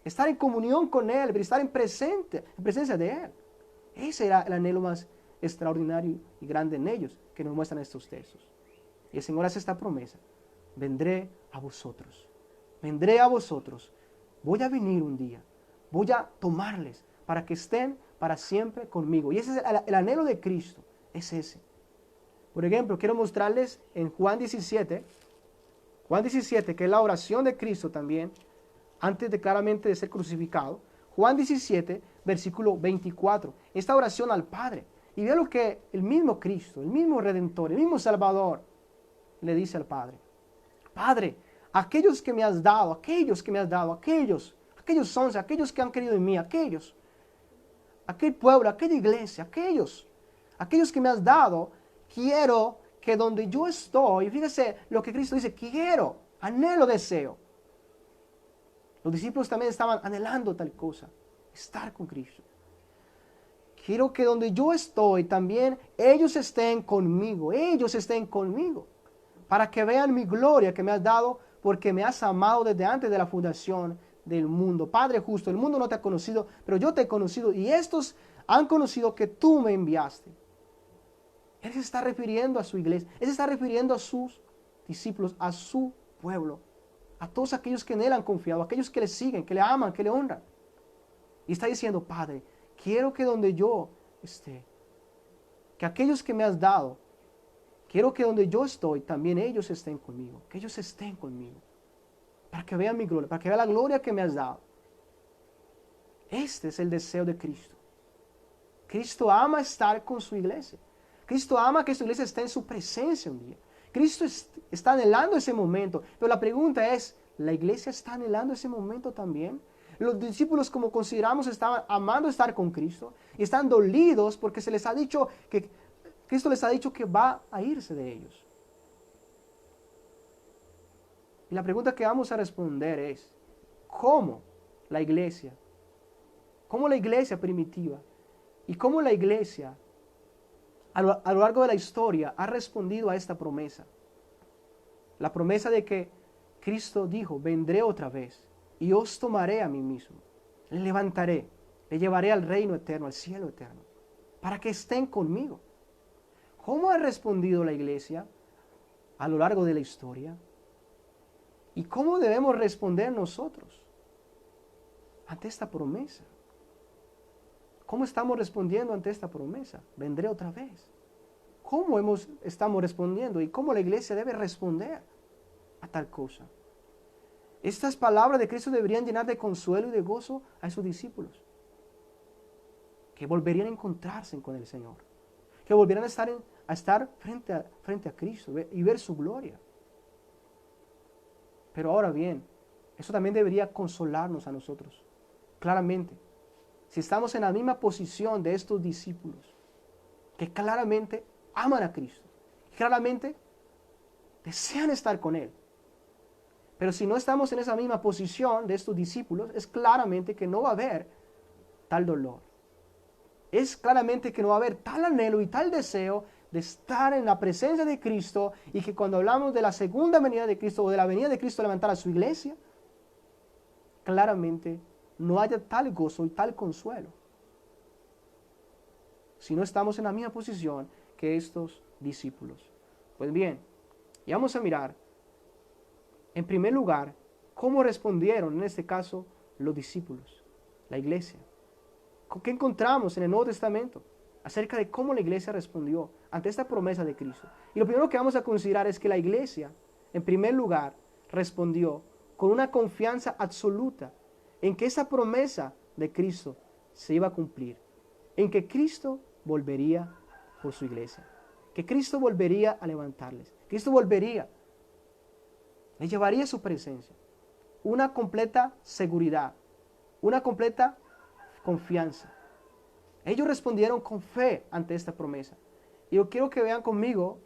estar en comunión con Él, estar en presencia de Él. Ese era el anhelo más extraordinario y grande en ellos que nos muestran estos textos. Y el Señor hace esta promesa: vendré a vosotros, vendré a vosotros, voy a venir un día, voy a tomarles para que estén para siempre conmigo. Y ese es el anhelo de Cristo, es ese. Por ejemplo, quiero mostrarles en Juan 17, que es la oración de Cristo también, antes de claramente de ser crucificado. Juan 17, versículo 24. Esta oración al Padre. Y vea lo que el mismo Cristo, el mismo Redentor, el mismo Salvador le dice al Padre. Padre, aquellos que me has dado, aquellos 11, aquellos que han querido en mí, aquel pueblo, aquella iglesia, aquellos que me has dado, quiero que donde yo estoy, fíjese lo que Cristo dice, quiero, anhelo, deseo. Los discípulos también estaban anhelando tal cosa, estar con Cristo. Quiero que donde yo estoy también ellos estén conmigo, para que vean mi gloria que me has dado, porque me has amado desde antes de la fundación del mundo. Padre justo, el mundo no te ha conocido, pero yo te he conocido, y estos han conocido que tú me enviaste. Él se está refiriendo a su iglesia, Él se está refiriendo a sus discípulos, a su pueblo, a todos aquellos que en Él han confiado, a aquellos que le siguen, que le aman, que le honran. Y está diciendo: Padre, quiero que donde yo esté, que aquellos que me has dado, quiero que donde yo estoy, también ellos estén conmigo, que ellos estén conmigo, para que vean mi gloria, para que vean la gloria que me has dado. Este es el deseo de Cristo. Cristo ama estar con su iglesia. Cristo ama que su iglesia esté en su presencia un día. Cristo está anhelando ese momento. Pero la pregunta es, ¿la iglesia está anhelando ese momento también? Los discípulos, como consideramos, estaban amando estar con Cristo y están dolidos porque se les ha dicho que Cristo les ha dicho que va a irse de ellos. Y la pregunta que vamos a responder es, ¿cómo la iglesia primitiva y cómo la iglesia a lo largo de la historia ha respondido a esta promesa? La promesa de que Cristo dijo: vendré otra vez y os tomaré a mí mismo, le levantaré, le llevaré al reino eterno, al cielo eterno, para que estén conmigo. ¿Cómo ha respondido la iglesia a lo largo de la historia? ¿Y cómo debemos responder nosotros ante esta promesa? ¿Cómo estamos respondiendo ante esta promesa? Vendré otra vez. ¿Cómo estamos respondiendo y cómo la iglesia debe responder a tal cosa? Estas palabras de Cristo deberían llenar de consuelo y de gozo a sus discípulos, que volverían a encontrarse con el Señor, que volvieran a estar frente a Cristo y ver su gloria. Pero ahora bien, eso también debería consolarnos a nosotros, claramente. Si estamos en la misma posición de estos discípulos, que claramente aman a Cristo, claramente desean estar con Él. Pero si no estamos en esa misma posición de estos discípulos, es claramente que no va a haber tal dolor. Es claramente que no va a haber tal anhelo y tal deseo de estar en la presencia de Cristo, y que cuando hablamos de la segunda venida de Cristo o de la venida de Cristo a levantar a su iglesia, claramente no haya tal gozo y tal consuelo si no estamos en la misma posición que estos discípulos. Pues bien, y vamos a mirar en primer lugar cómo respondieron en este caso los discípulos, la iglesia. ¿Qué encontramos en el Nuevo Testamento acerca de cómo la iglesia respondió ante esta promesa de Cristo. Y lo primero que vamos a considerar es que la iglesia, en primer lugar, respondió con una confianza absoluta en que esa promesa de Cristo se iba a cumplir, en que Cristo volvería por su iglesia, que Cristo volvería a levantarles, Cristo volvería, les llevaría su presencia, una completa seguridad, una completa confianza. Ellos respondieron con fe ante esta promesa. Y yo quiero que vean conmigo,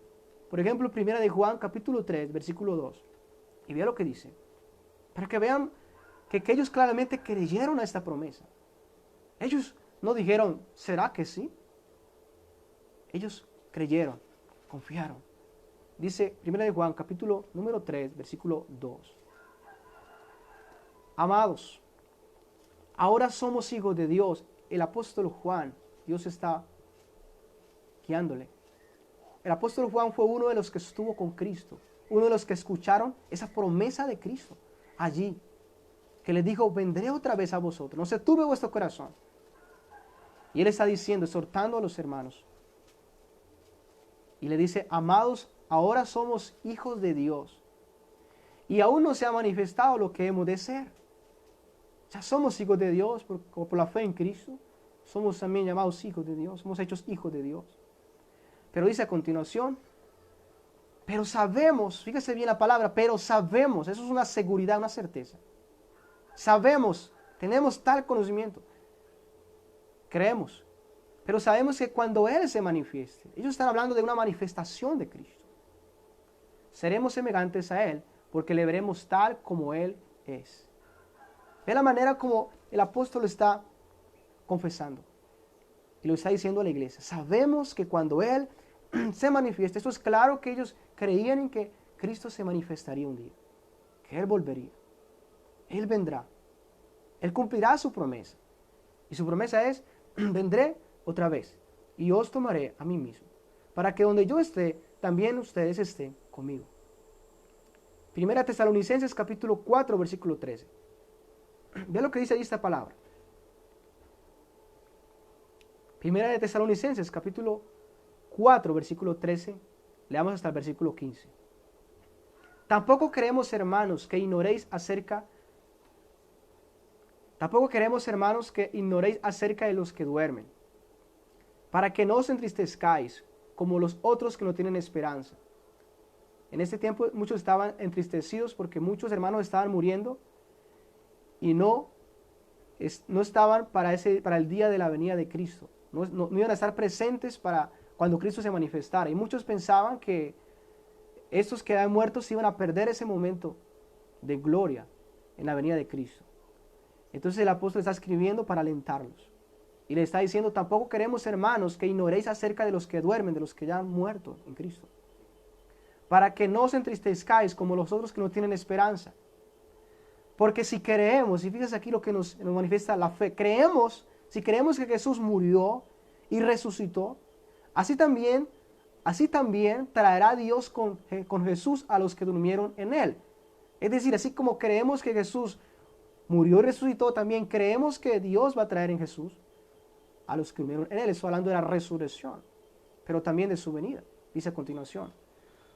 por ejemplo, 1 de Juan, capítulo 3, versículo 2. Y vean lo que dice. Para que vean que ellos claramente creyeron a esta promesa. Ellos no dijeron, ¿será que sí? Ellos creyeron, confiaron. Dice 1 de Juan, capítulo número 3, versículo 2. Amados, ahora somos hijos de Dios. El apóstol Juan, Dios está guiándole. El apóstol Juan fue uno de los que estuvo con Cristo, uno de los que escucharon esa promesa de Cristo allí, que le dijo, vendré otra vez a vosotros, no se turbe vuestro corazón. Y él está diciendo, exhortando a los hermanos, y le dice, amados, ahora somos hijos de Dios, y aún no se ha manifestado lo que hemos de ser. Ya somos hijos de Dios por la fe en Cristo. Somos también llamados hijos de Dios. Somos hechos hijos de Dios. Pero dice a continuación, pero sabemos, fíjese bien la palabra, pero sabemos, eso es una seguridad, una certeza. Sabemos, tenemos tal conocimiento, creemos, pero sabemos que cuando Él se manifieste, ellos están hablando de una manifestación de Cristo. Seremos semejantes a Él porque le veremos tal como Él es. Ve la manera como el apóstol está confesando y lo está diciendo a la iglesia. Sabemos que cuando Él se manifieste, esto es claro que ellos creían en que Cristo se manifestaría un día, que Él volvería, Él vendrá, Él cumplirá su promesa. Y su promesa es, vendré otra vez y os tomaré a mí mismo, para que donde yo esté, también ustedes estén conmigo. Primera Tesalonicenses capítulo 4, versículo 13. Vean lo que dice ahí esta palabra. Primera de Tesalonicenses, capítulo 4, versículo 13. Leamos hasta el versículo 15. Tampoco queremos, hermanos, que ignoréis acerca de los que duermen, para que no os entristezcáis como los otros que no tienen esperanza. En este tiempo muchos estaban entristecidos porque muchos hermanos estaban muriendo y no estaban para el día de la venida de Cristo. No iban a estar presentes para cuando Cristo se manifestara. Y muchos pensaban que estos que habían muertos iban a perder ese momento de gloria en la venida de Cristo. Entonces el apóstol está escribiendo para alentarlos. Y le está diciendo, tampoco queremos, hermanos, que ignoréis acerca de los que duermen, de los que ya han muerto en Cristo. Para que no os entristezcáis como los otros que no tienen esperanza. Porque si creemos, y fíjense aquí lo que nos manifiesta la fe, si creemos que Jesús murió y resucitó, así también traerá Dios con Jesús a los que durmieron en Él. Es decir, así como creemos que Jesús murió y resucitó, también creemos que Dios va a traer en Jesús a los que durmieron en Él. Estoy hablando de la resurrección, pero también de su venida, dice a continuación.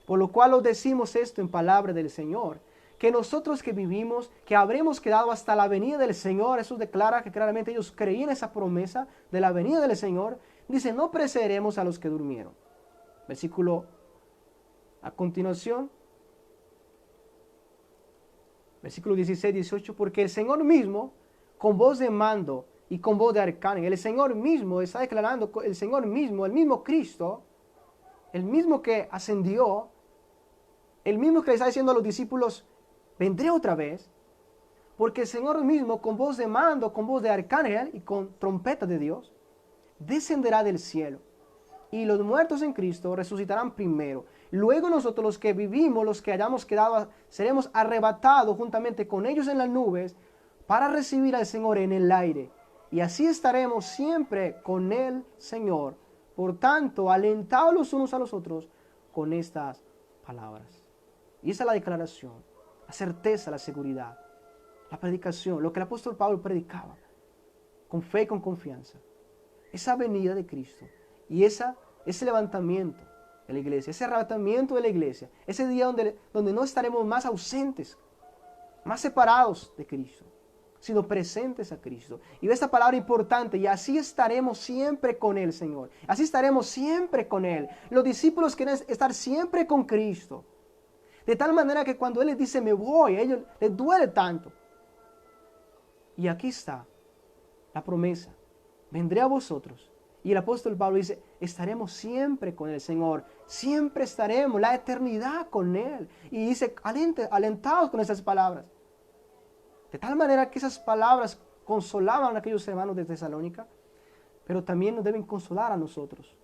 Por lo cual os decimos esto en palabra del Señor, que nosotros que vivimos, que habremos quedado hasta la venida del Señor, eso declara que claramente ellos creían esa promesa de la venida del Señor, dice, no precederemos a los que durmieron. Versículo a continuación, versículo 16, 18, porque el Señor mismo, con voz de mando y con voz de arcángel, el Señor mismo está declarando, el Señor mismo, el mismo Cristo, el mismo que ascendió, el mismo que le está diciendo a los discípulos, vendré otra vez, porque el Señor mismo, con voz de mando, con voz de arcángel y con trompeta de Dios, descenderá del cielo. Y los muertos en Cristo resucitarán primero. Luego nosotros los que vivimos, los que hayamos quedado, seremos arrebatados juntamente con ellos en las nubes para recibir al Señor en el aire. Y así estaremos siempre con el Señor. Por tanto, alentados los unos a los otros con estas palabras. Y esa es la declaración, la certeza, la seguridad, la predicación, lo que el apóstol Pablo predicaba, con fe y con confianza. Esa venida de Cristo y esa ese levantamiento de la iglesia, ese arrebatamiento de la iglesia, ese día donde no estaremos más ausentes, más separados de Cristo, sino presentes a Cristo. Y ve esta palabra importante: y así estaremos siempre con Él, Señor. Así estaremos siempre con Él. Los discípulos quieren estar siempre con Cristo. De tal manera que cuando Él les dice, me voy, a ellos les duele tanto. Y aquí está la promesa: vendré a vosotros. Y el apóstol Pablo dice, estaremos siempre con el Señor, siempre estaremos, la eternidad con Él. Y dice, alentados con esas palabras. De tal manera que esas palabras consolaban a aquellos hermanos de Tesalónica, pero también nos deben consolar a nosotros,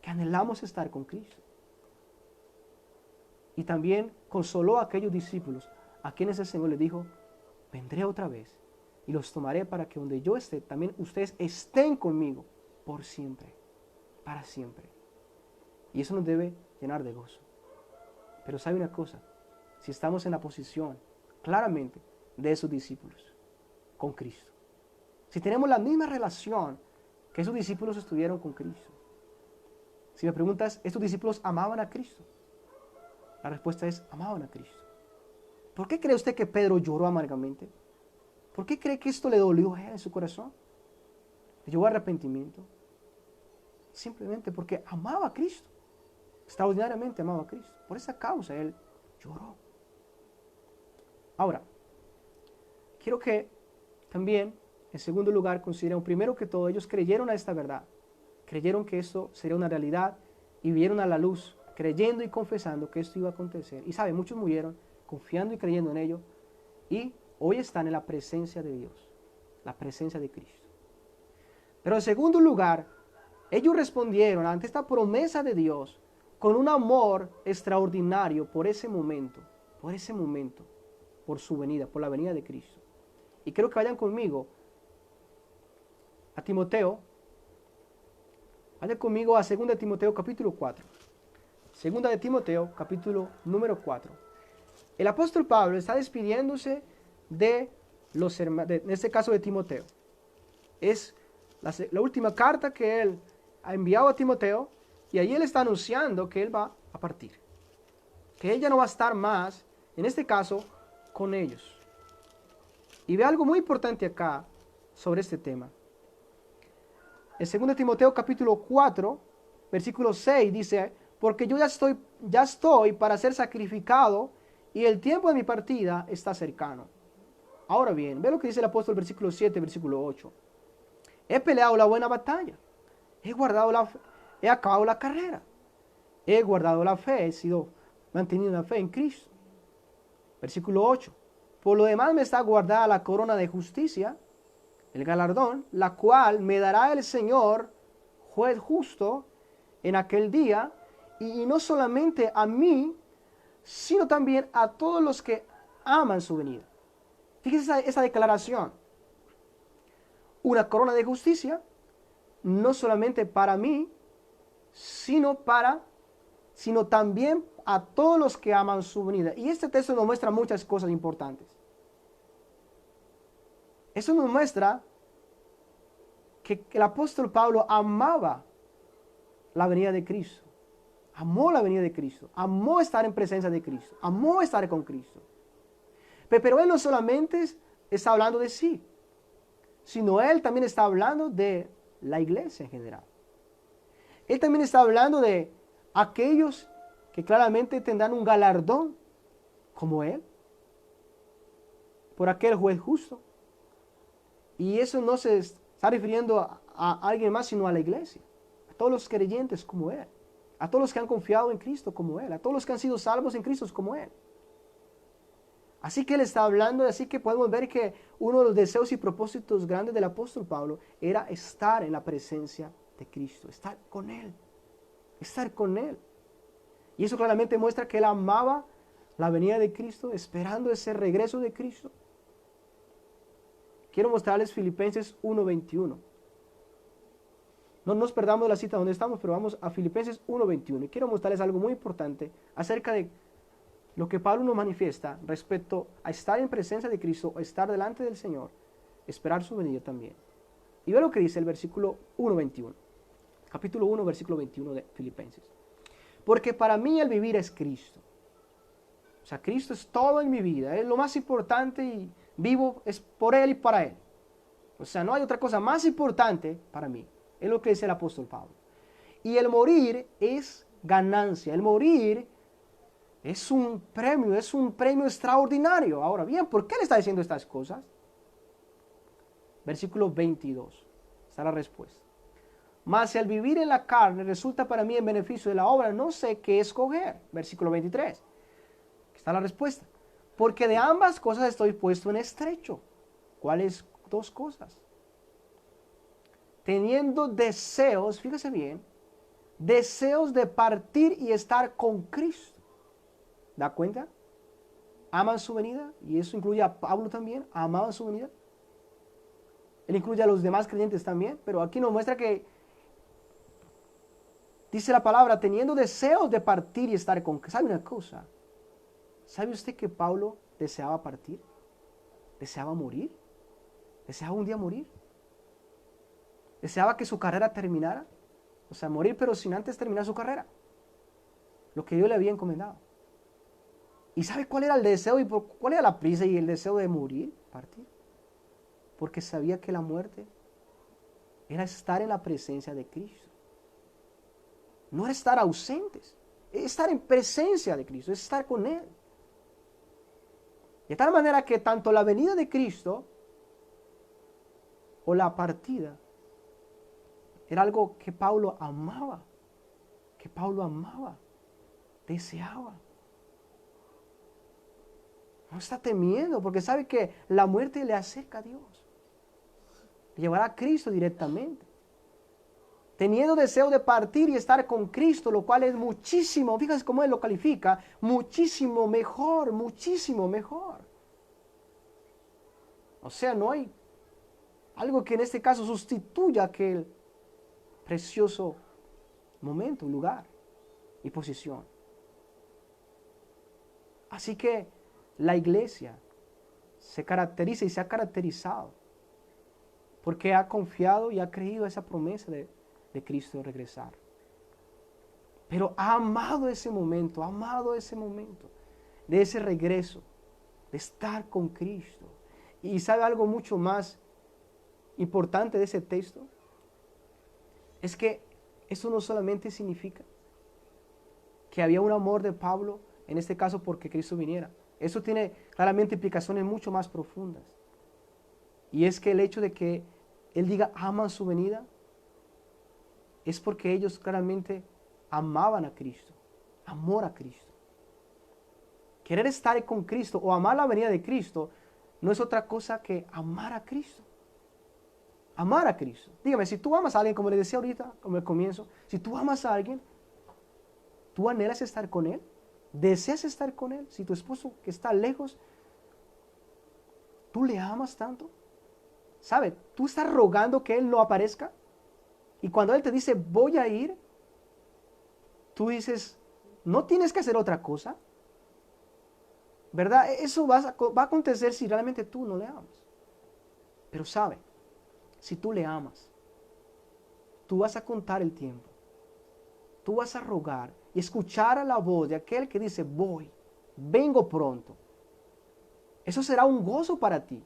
que anhelamos estar con Cristo. Y también consoló a aquellos discípulos, a quienes el Señor les dijo, vendré otra vez y los tomaré para que donde yo esté, también ustedes estén conmigo por siempre, para siempre. Y eso nos debe llenar de gozo. Pero sabe una cosa, si estamos en la posición claramente de esos discípulos con Cristo, si tenemos la misma relación que esos discípulos estuvieron con Cristo, si me preguntas, ¿estos discípulos amaban a Cristo? La respuesta es, amaban a Cristo. ¿Por qué cree usted que Pedro lloró amargamente? ¿Por qué cree que esto le dolió a él en su corazón? Le llevó a arrepentimiento. Simplemente porque amaba a Cristo. Extraordinariamente amaba a Cristo. Por esa causa él lloró. Ahora, quiero que también, en segundo lugar, consideremos primero que todo, ellos creyeron a esta verdad. Creyeron que esto sería una realidad y vieron a la luz, creyendo y confesando que esto iba a acontecer. Y sabe, muchos murieron confiando y creyendo en ello y hoy están en la presencia de Dios, la presencia de Cristo. Pero en segundo lugar, ellos respondieron ante esta promesa de Dios con un amor extraordinario por ese momento, por su venida, por la venida de Cristo. Y quiero que vayan conmigo a Timoteo. Vayan conmigo a 2 de Timoteo capítulo 4. 2 de Timoteo capítulo número 4. El apóstol Pablo está despidiéndose de los hermanos, en este caso de Timoteo. Es la última carta que él ha enviado a Timoteo y ahí él está anunciando que él va a partir. Que él ya no va a estar más, en este caso, con ellos. Y ve algo muy importante acá sobre este tema. En 2 Timoteo capítulo 4, versículo 6 dice, porque yo ya estoy para ser sacrificado y el tiempo de mi partida está cercano. Ahora bien, ve lo que dice el apóstol versículo 7, versículo 8. He peleado la buena batalla, he acabado la carrera, he guardado la fe, he sido mantenido en la fe en Cristo. Versículo 8. Por lo demás me está guardada la corona de justicia, el galardón, la cual me dará el Señor, juez justo, en aquel día, y no solamente a mí, sino también a todos los que aman su venida. Fíjense esa declaración. Una corona de justicia, no solamente para mí, sino también a todos los que aman su venida. Y este texto nos muestra muchas cosas importantes. Eso nos muestra que el apóstol Pablo amaba la venida de Cristo. Amó la venida de Cristo. Amó estar en presencia de Cristo. Amó estar con Cristo. Pero él no solamente está hablando de sí, sino él también está hablando de la iglesia en general. Él también está hablando de aquellos que claramente tendrán un galardón como él, por aquel juez justo. Y eso no se está refiriendo a alguien más, sino a la iglesia, a todos los creyentes como él, a todos los que han confiado en Cristo como él, a todos los que han sido salvos en Cristo como él. Así que él está hablando, así que podemos ver que uno de los deseos y propósitos grandes del apóstol Pablo era estar en la presencia de Cristo, estar con él, estar con él. Y eso claramente muestra que él amaba la venida de Cristo, esperando ese regreso de Cristo. Quiero mostrarles Filipenses 1:21. No nos perdamos de la cita donde estamos, pero vamos a Filipenses 1:21. Y quiero mostrarles algo muy importante acerca de lo que Pablo nos manifiesta respecto a estar en presencia de Cristo, a estar delante del Señor, esperar su venida también. Y ve lo que dice el versículo 1:21. Capítulo 1, versículo 21 de Filipenses. Porque para mí el vivir es Cristo. O sea, Cristo es todo en mi vida. Es lo más importante y vivo es por Él y para Él. O sea, no hay otra cosa más importante para mí. Es lo que dice el apóstol Pablo. Y el morir es ganancia. El morir es un premio extraordinario. Ahora bien, ¿por qué le está diciendo estas cosas? Versículo 22. Está la respuesta. Mas si al vivir en la carne resulta para mí en beneficio de la obra, no sé qué escoger. Versículo 23. Está la respuesta. Porque de ambas cosas estoy puesto en estrecho. ¿Cuáles dos cosas? Teniendo deseos, fíjese bien, deseos de partir y estar con Cristo. ¿Da cuenta? Aman su venida, y eso incluye a Pablo también, amaba su venida. Él incluye a los demás creyentes también, pero aquí nos muestra que dice la palabra, teniendo deseos de partir y estar con Cristo. ¿Sabe una cosa? ¿Sabe usted que Pablo deseaba partir? ¿Deseaba morir? ¿Deseaba un día morir? ¿Deseaba que su carrera terminara? O sea, morir pero sin antes terminar su carrera. Lo que Dios le había encomendado. ¿Y sabe cuál era el deseo y cuál era la prisa y el deseo de morir, partir? Porque sabía que la muerte era estar en la presencia de Cristo. No era estar ausentes, es estar en presencia de Cristo, es estar con Él. De tal manera que tanto la venida de Cristo o la partida era algo que Pablo amaba, deseaba. No está temiendo porque sabe que la muerte le acerca a Dios. Le llevará a Cristo directamente. Teniendo deseo de partir y estar con Cristo, lo cual es muchísimo, fíjate cómo Él lo califica, muchísimo mejor, muchísimo mejor. O sea, no hay algo que en este caso sustituya aquel precioso momento, lugar y posición. Así que la iglesia se caracteriza y se ha caracterizado porque ha confiado y ha creído esa promesa de Cristo de regresar. Pero ha amado ese momento de ese regreso, de estar con Cristo. Y sabe algo mucho más importante de ese texto, es que eso no solamente significa que había un amor de Pablo, en este caso porque Cristo viniera. Eso tiene claramente implicaciones mucho más profundas. Y es que el hecho de que Él diga aman su venida, es porque ellos claramente amaban a Cristo, amor a Cristo. Querer estar con Cristo o amar la venida de Cristo no es otra cosa que amar a Cristo. Amar a Cristo. Dígame, si tú amas a alguien, como le decía ahorita, como el comienzo, si tú amas a alguien, ¿tú anhelas estar con él? ¿Deseas estar con él? Si tu esposo que está lejos, ¿tú le amas tanto? ¿Sabe? ¿Tú estás rogando que él no aparezca? Y cuando él te dice, voy a ir, tú dices, ¿no tienes que hacer otra cosa? ¿Verdad? Eso va a acontecer si realmente tú no le amas. Pero sabe, si tú le amas, tú vas a contar el tiempo. Tú vas a rogar y escuchar a la voz de aquel que dice, voy, vengo pronto. Eso será un gozo para ti.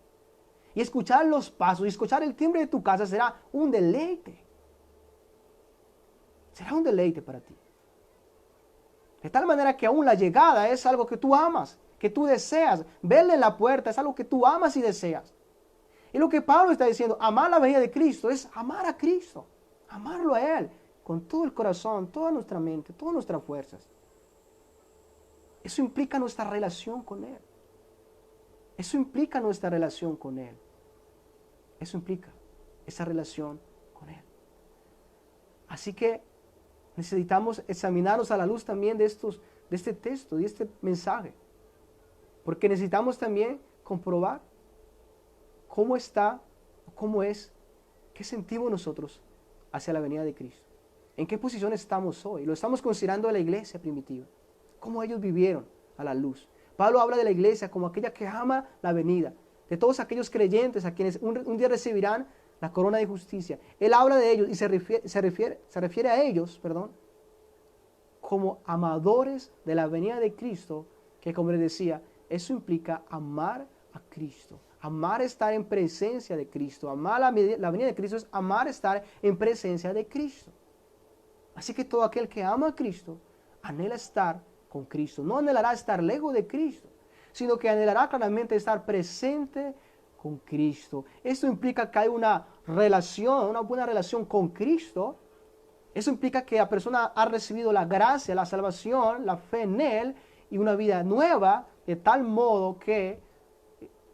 Y escuchar los pasos y escuchar el timbre de tu casa será un deleite. Será un deleite para ti. De tal manera que aún la llegada es algo que tú amas, que tú deseas. Verle en la puerta es algo que tú amas y deseas. Y lo que Pablo está diciendo, amar la venida de Cristo es amar a Cristo. Amarlo a Él con todo el corazón, toda nuestra mente, todas nuestras fuerzas. Eso implica nuestra relación con Él. Eso implica nuestra relación con Él. Eso implica esa relación con Él. Así que necesitamos examinarnos a la luz también de este texto, de este mensaje. Porque necesitamos también comprobar cómo está, cómo es, qué sentimos nosotros hacia la venida de Cristo. ¿En qué posición estamos hoy? Lo estamos considerando de la iglesia primitiva. ¿Cómo ellos vivieron a la luz? Pablo habla de la iglesia como aquella que ama la venida. De todos aquellos creyentes a quienes un día recibirán la corona de justicia. Él habla de ellos y se refiere a ellos, perdón, como amadores de la venida de Cristo, que como les decía, eso implica amar a Cristo. Amar estar en presencia de Cristo. Amar la venida de Cristo es amar estar en presencia de Cristo. Así que todo aquel que ama a Cristo anhela estar con Cristo. No anhelará estar lejos de Cristo, sino que anhelará claramente estar presente con Cristo. Esto implica que hay una relación, una buena relación con Cristo. Eso implica que la persona ha recibido la gracia, la salvación, la fe en Él y una vida nueva de tal modo que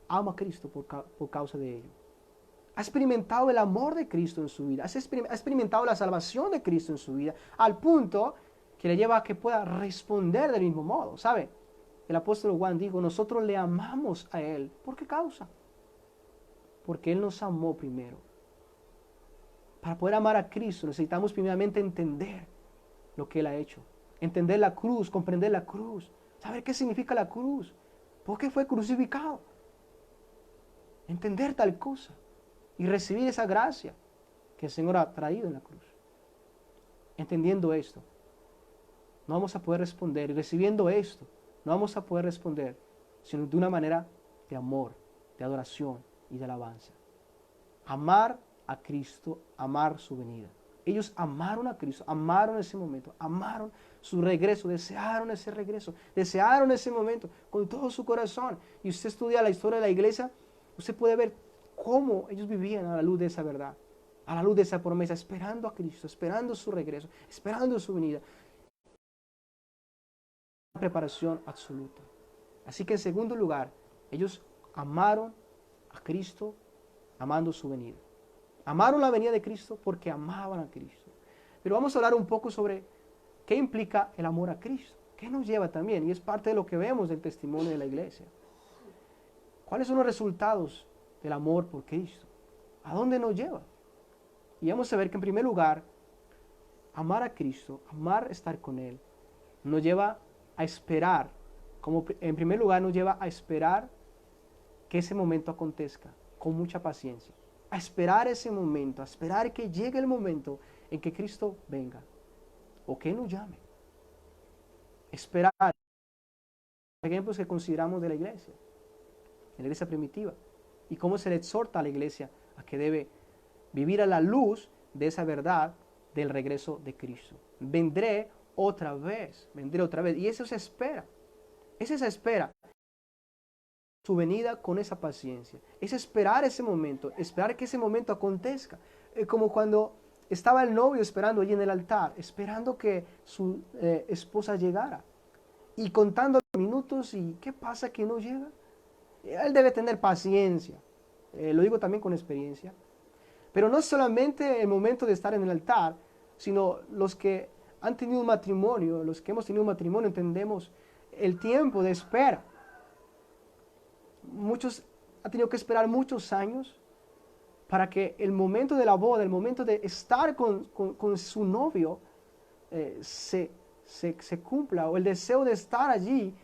ama a Cristo por causa de ello. Ha experimentado el amor de Cristo en su vida, ha experimentado la salvación de Cristo en su vida, al punto que le lleva a que pueda responder del mismo modo. ¿Sabe? El apóstol Juan dijo, nosotros le amamos a Él. ¿Por qué causa? Porque Él nos amó primero. Para poder amar a Cristo necesitamos primeramente entender lo que Él ha hecho. Entender la cruz, comprender la cruz. Saber qué significa la cruz. ¿Por qué fue crucificado? Entender tal cosa. Y recibir esa gracia que el Señor ha traído en la cruz. Entendiendo esto, no vamos a poder responder. Y recibiendo esto, no vamos a poder responder, sino de una manera de amor, de adoración y de alabanza. Amar a Cristo, amar su venida. Ellos amaron a Cristo, amaron ese momento, amaron su regreso, desearon ese momento con todo su corazón. Y usted estudia la historia de la iglesia, usted puede ver cómo ellos vivían a la luz de esa verdad, a la luz de esa promesa, esperando a Cristo, esperando su regreso, esperando su venida. Preparación absoluta. Así que en segundo lugar, ellos amaron a Cristo, amando su venida. Amaron la venida de Cristo porque amaban a Cristo. Pero vamos a hablar un poco sobre qué implica el amor a Cristo. ¿Qué nos lleva también? Y es parte de lo que vemos del testimonio de la iglesia. ¿Cuáles son los resultados del amor por Cristo? ¿A dónde nos lleva? Y vamos a ver que en primer lugar, amar a Cristo, amar estar con Él, nos lleva a esperar. En primer lugar, nos lleva a esperar que ese momento acontezca con mucha paciencia. A esperar ese momento, a esperar que llegue el momento en que Cristo venga o que nos llame. Esperar. Ejemplos que consideramos de la iglesia primitiva, y cómo se le exhorta a la iglesia a que debe vivir a la luz de esa verdad del regreso de Cristo. Vendré otra vez, y eso se espera. Es esa espera. Su venida con esa paciencia. Es esperar ese momento, esperar que ese momento acontezca. Como cuando estaba el novio esperando allí en el altar, esperando que su esposa llegara. Y contando los minutos, ¿y qué pasa que no llega? Él debe tener paciencia. Lo digo también con experiencia. Pero no solamente el momento de estar en el altar, sino los que han tenido un matrimonio, los que hemos tenido un matrimonio, entendemos el tiempo de espera. Muchos han tenido que esperar muchos años para que el momento de la boda, el momento de estar con su novio se cumpla, o el deseo de estar allí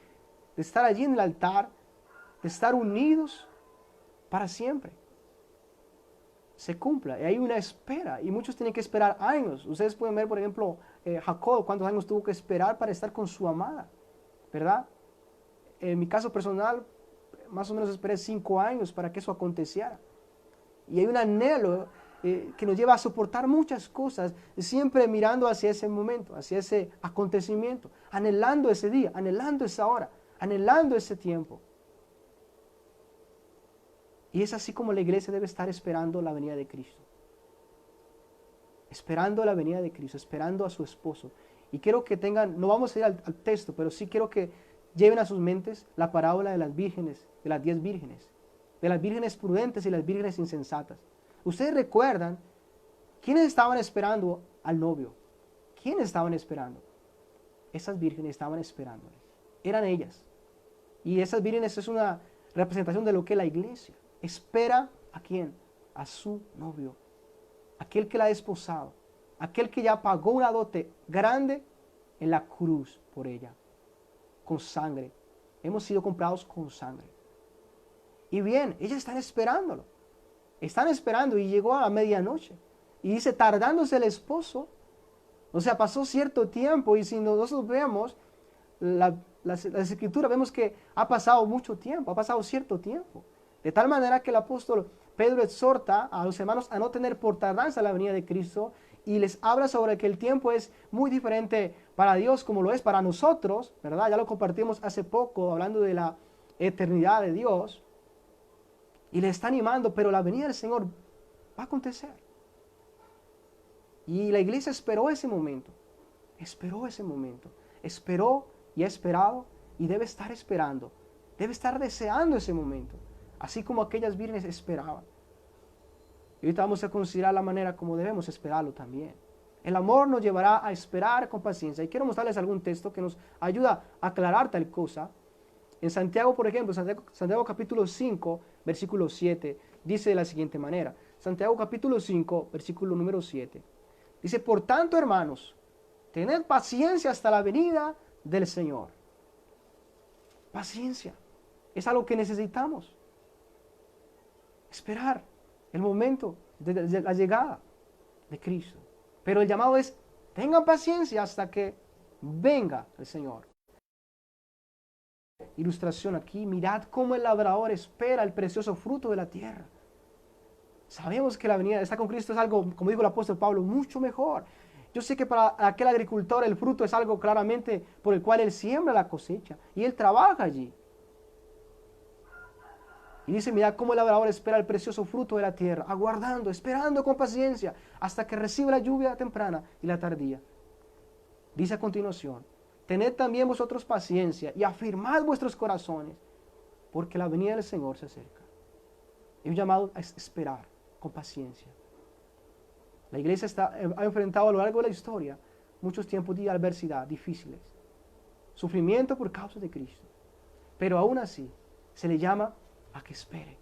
en el altar, de estar unidos para siempre, se cumpla. Y hay una espera, y muchos tienen que esperar años. Ustedes pueden ver, por ejemplo, Jacob, cuántos años tuvo que esperar para estar con su amada, ¿verdad? En mi caso personal, más o menos esperé 5 años para que eso aconteciera. Y hay un anhelo que nos lleva a soportar muchas cosas, siempre mirando hacia ese momento, hacia ese acontecimiento, anhelando ese día, anhelando esa hora, anhelando ese tiempo. Y es así como la iglesia debe estar esperando la venida de Cristo. Esperando la venida de Cristo, esperando a su esposo. Y quiero que tengan, no vamos a ir al texto, pero sí quiero que lleven a sus mentes la parábola de las vírgenes, de las 10 vírgenes, de las vírgenes prudentes y las vírgenes insensatas. Ustedes recuerdan quiénes estaban esperando al novio. ¿Quiénes estaban esperando? Esas vírgenes estaban esperándole. Eran ellas. Y esas vírgenes es una representación de lo que es la iglesia. Espera ¿a quién? A su novio. Aquel que la ha desposado. Aquel que ya pagó una dote grande en la cruz por ella. Con sangre. Hemos sido comprados con sangre. Y bien, ellas están esperándolo. Están esperando y llegó a la medianoche. Y dice, tardándose el esposo. O sea, pasó cierto tiempo y si nosotros vemos las escrituras, vemos que ha pasado mucho tiempo, ha pasado cierto tiempo. De tal manera que el apóstol Pedro exhorta a los hermanos a no tener por tardanza la venida de Cristo y les habla sobre que el tiempo es muy diferente para Dios como lo es para nosotros, ¿verdad? Ya lo compartimos hace poco hablando de la eternidad de Dios. Y le está animando, pero la venida del Señor va a acontecer. Y la iglesia esperó ese momento, esperó y ha esperado y debe estar esperando, debe estar deseando ese momento, así como aquellas vírgenes esperaban. Y ahorita vamos a considerar la manera como debemos esperarlo también. El amor nos llevará a esperar con paciencia. Y quiero mostrarles algún texto que nos ayuda a aclarar tal cosa. En Santiago, por ejemplo, Santiago capítulo 5, versículo 7, dice de la siguiente manera. Santiago capítulo 5, versículo número 7. Dice, por tanto, hermanos, tened paciencia hasta la venida del Señor. Paciencia. Es algo que necesitamos. Esperar el momento de la llegada de Cristo. Pero el llamado es, tengan paciencia hasta que venga el Señor. Ilustración aquí, mirad cómo el labrador espera el precioso fruto de la tierra. Sabemos que la venida de estar con Cristo es algo, como dijo el apóstol Pablo, mucho mejor. Yo sé que para aquel agricultor el fruto es algo claramente por el cual él siembra la cosecha y él trabaja allí. Y dice, mirad cómo el labrador espera el precioso fruto de la tierra, aguardando, esperando con paciencia hasta que reciba la lluvia temprana y la tardía. Dice a continuación, tened también vosotros paciencia y afirmad vuestros corazones, porque la venida del Señor se acerca. Es un llamado a esperar con paciencia. La iglesia ha enfrentado a lo largo de la historia muchos tiempos de adversidad difíciles, sufrimiento por causa de Cristo. Pero aún así se le llama a que espere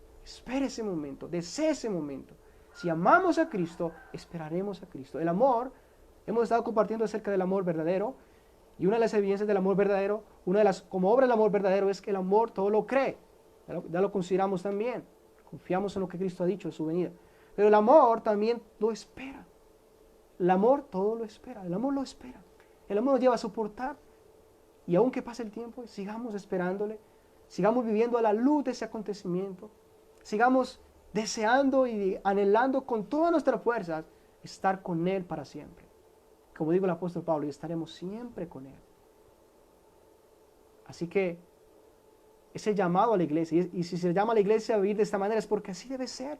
ese momento, desee ese momento. Si amamos a Cristo, esperaremos a Cristo. El amor, hemos estado compartiendo acerca del amor verdadero, y una de las evidencias del amor verdadero, como obra del amor verdadero es que el amor todo lo cree. Ya lo consideramos también. Confiamos en lo que Cristo ha dicho en su venida. Pero el amor también lo espera. El amor todo lo espera. El amor lo espera. El amor nos lleva a soportar. Y aunque pase el tiempo, sigamos esperándole. Sigamos viviendo a la luz de ese acontecimiento. Sigamos deseando y anhelando con todas nuestras fuerzas estar con Él para siempre. Como dijo el apóstol Pablo, y estaremos siempre con Él. Así que ese llamado a la iglesia, y si se llama a la iglesia a vivir de esta manera es porque así debe ser.